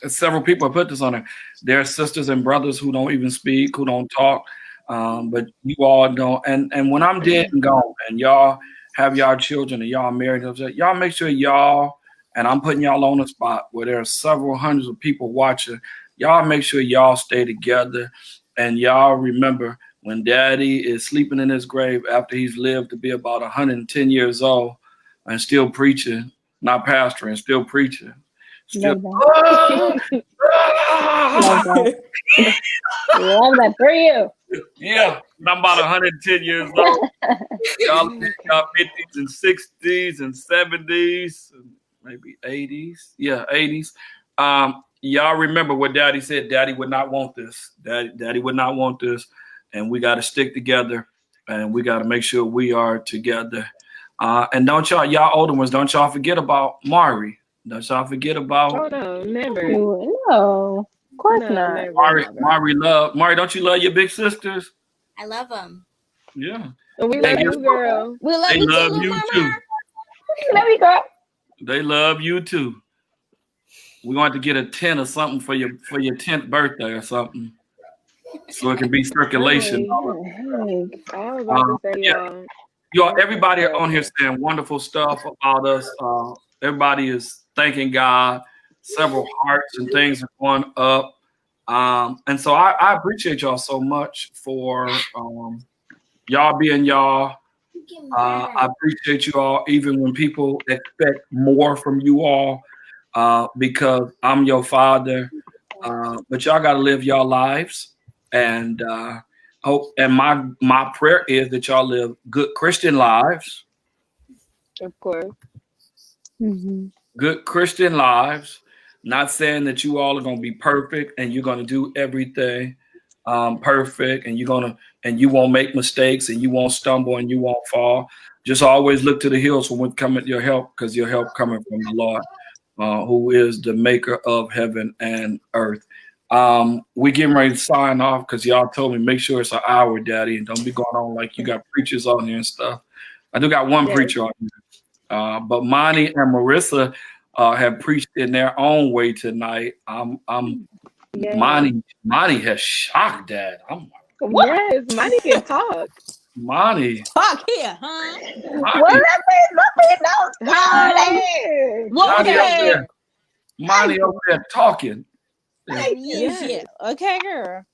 several people have put this on there. There are sisters and brothers who don't even speak, who don't talk, but you all don't. And when I'm dead and gone, and y'all have y'all children and y'all married, y'all make sure y'all, and I'm putting y'all on the spot where there are several hundreds of people watching. Y'all make sure y'all stay together, and y'all remember when Daddy is sleeping in his grave after he's lived to be about 110 years old and still preaching, not pastoring, still preaching. Still, Love that. Love that. Love that for you. Yeah, I'm about 110 years old. Y'all in y'all 50s and 60s and 70s, and maybe 80s. Yeah, 80s. Y'all remember what Daddy said. Daddy would not want this. Daddy would not want this. And we got to stick together, and we got to make sure we are together. And don't y'all older ones, don't y'all forget about Marty. Don't y'all forget about Oh no, never. No, of course not. Never. Marty, don't you love your big sisters? I love them. Yeah. And we Hey, love you, girl. We love They you love too, you mama. too. Love you, girl. They love you too. We want to get a tent or something for your 10th birthday or something, so it can be circulation. Hey, I was about to say, Y'all, everybody on here saying wonderful stuff about us. Everybody is thanking God. Several hearts and things are going up. And so I appreciate y'all so much for y'all being y'all. I appreciate you all, even when people expect more from you all, because I'm your father. But y'all got to live your lives, and and my prayer is that y'all live good Christian lives, of course. Mm-hmm. good Christian lives. Not saying that you all are going to be perfect and you're going to do everything perfect, and you won't make mistakes and you won't stumble and you won't fall. Just always look to the hills from when coming your help, because your help coming from the Lord, who is the maker of heaven and earth. We getting ready to sign off because y'all told me make sure it's an hour, Daddy, and don't be going on like you got preachers on here and stuff. I do got one preacher on here, but Monty and Marissa have preached in their own way tonight. Monty has shocked Dad. Yes, Monty can talk. Monty. Talk here, huh? Monty. Monty over there talking. Yeah. Okay, girl.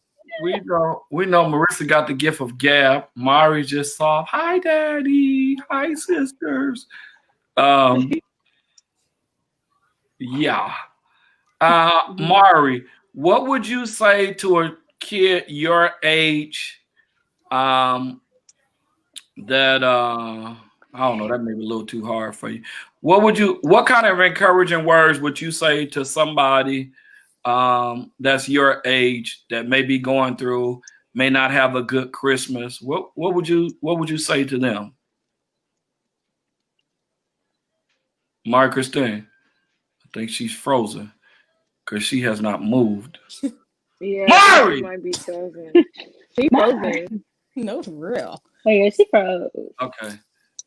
We know Marissa got the gift of gab. Mari just saw, hi, Daddy. Hi, sisters. Yeah. Mari, what would you say to a kid your age that I don't know, that may be a little too hard for you. What kind of encouraging words would you say to somebody that's your age that may be going through, may not have a good Christmas? What would you say to them? Mari Christine, I think she's frozen because she has not moved. Yeah, Mari! she might be frozen. She frozen. No, for real. Oh yeah, she froze. Okay.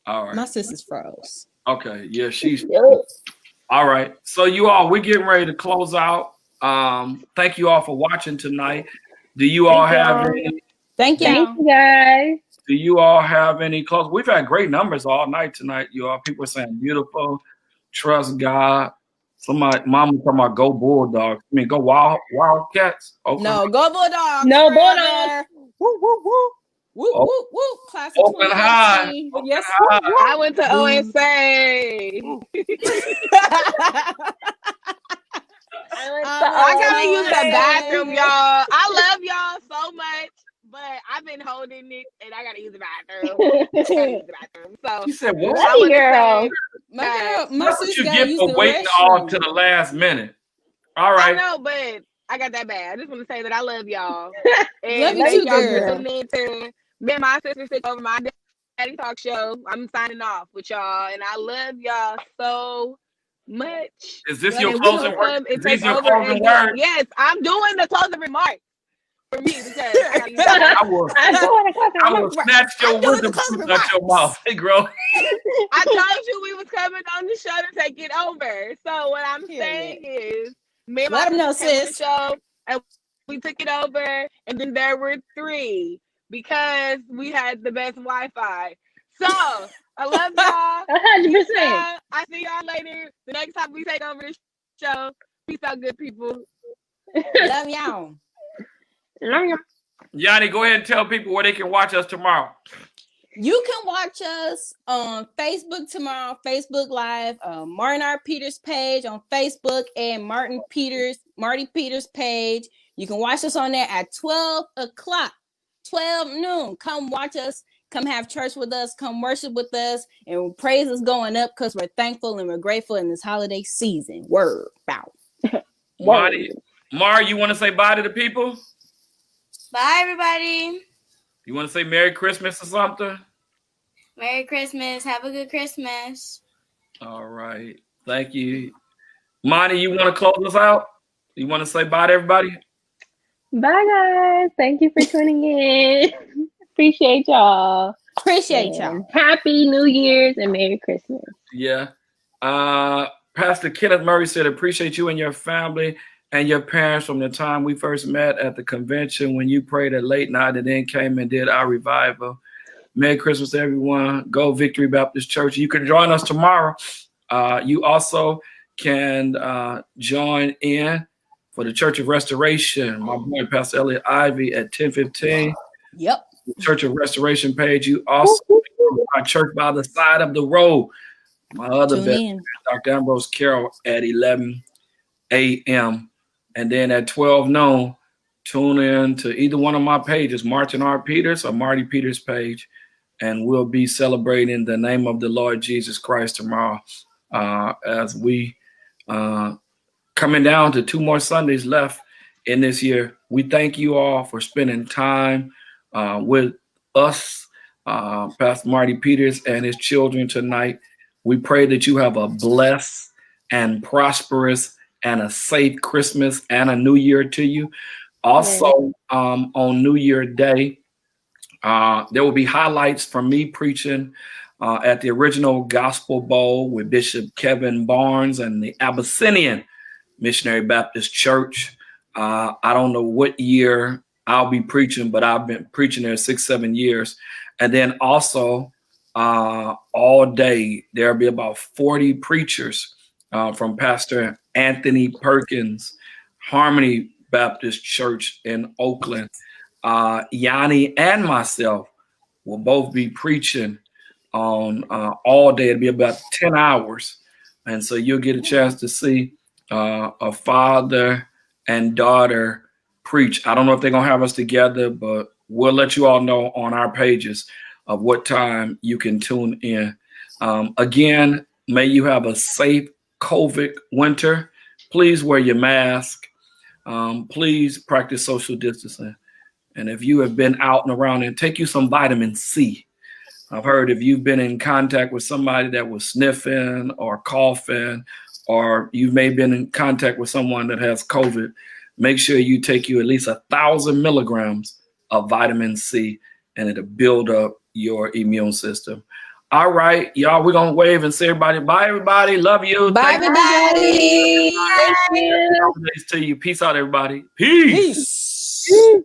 All right. My sister's froze. Okay. Yeah, she's all right. So you all, we're getting ready to close out. Thank you all for watching tonight. Do you all have any? Thank you. Thank you, guys. Do you all have any close? We've had great numbers all night tonight. You all, people are saying beautiful, trust God. Somebody, mama talking about go Bulldogs. I mean, go Wildcats. Okay. No, go Bulldogs. No Bulldogs. Woo, woo, woo. Whoop, Oh, whoop, whoop. Class of Oakland High. 2018. Oakland Yes. High. I went to OSA. I gotta use the bathroom, y'all. I love y'all so much, but I've been holding it, and I gotta use the bathroom. So She said, "What? Love you, girl. My That's what sis you gotta get use for the waiting all restroom. to the last minute." All I right. know, but I got that bad. I just want to say that I love y'all. Love And you thank too, y'all for girl. tuning in to me and my sister stick over my daddy talk show. I'm signing off with y'all, and I love y'all so much. Is this Love your And you we too, closing gonna girl. word? come and Is take these your over closing again. words? Yes, I'm doing the closing remarks for me because I gotta use that. I will. I'm doing a closing I will remark. snatch your I'm doing the wisdom closing tooth out your remarks. mouth. Hey, girl. I told you we was coming on the show to take it over. So what I'm saying is, me and my Let them know, sister came on the sis. show and we took it over, and then there were 3 because we had the best Wi-Fi. So I love y'all. 100%. Peace out. I see y'all later. The next time we take over the show. Peace out, good people. Love y'all. Love you. Yanni, go ahead and tell people where they can watch us tomorrow. You can watch us on Facebook tomorrow, Facebook Live, Martin R. Peters page on Facebook, and Marty Peters page. You can watch us on there at 12 o'clock, 12 noon. Come watch us. Come have church with us. Come worship with us. And praise is going up because we're thankful and we're grateful in this holiday season. Word out. Marty, you want to say bye to the people? Bye, everybody. You want to say Merry Christmas or something? Merry Christmas. Have a good Christmas. All right. Thank you. Marty, you want to close us out? You want to say bye to everybody? Bye, guys. Thank you for tuning in. Appreciate y'all. Appreciate And y'all. Happy New Year's and Merry Christmas. Yeah. Pastor Kenneth Murray said, appreciate you and your family and your parents from the time we first met at the convention when you prayed at late night and then came and did our revival. Merry Christmas, everyone. Go Victory Baptist Church. You can join us tomorrow. You also can join in for the Church of Restoration. My boy, Pastor Elliot Ivy at 10:15. Yep. Church of Restoration page. You also our church by the side of the road. My other Tune best, in. Dr. Ambrose Carroll at 11 a.m. And then at 12 noon, tune in to either one of my pages, Martin R. Peters or Marty Peters page, and we'll be celebrating the name of the Lord Jesus Christ tomorrow as we coming down to 2 more Sundays left in this year. We thank you all for spending time with us, Pastor Marty Peters and his children tonight. We pray that you have a blessed and prosperous and a safe Christmas and a New Year to you. Also, on New Year Day, there will be highlights from me preaching at the original Gospel Bowl with Bishop Kevin Barnes and the Abyssinian Missionary Baptist Church. I don't know what year I'll be preaching, but I've been preaching there 6-7 years. And then also all day, there'll be about 40 preachers from Pastor Anthony Perkins, Harmony Baptist Church in Oakland. Yanni and myself will both be preaching on all day. It'll be about 10 hours. And so you'll get a chance to see a father and daughter preach. I don't know if they're going to have us together, but we'll let you all know on our pages of what time you can tune in. Again, may you have a safe COVID winter. Please wear your mask. Please practice social distancing. And if you have been out and around, and take you some vitamin C. I've heard if you've been in contact with somebody that was sniffing or coughing, or you may have been in contact with someone that has COVID, make sure you take you at least 1,000 milligrams of vitamin C, and it'll build up your immune system. All right, y'all, we're going to wave and say everybody, bye, everybody. Love you. Bye, Thank everybody. Thank you. you. To you. Peace out, everybody. Peace. Peace.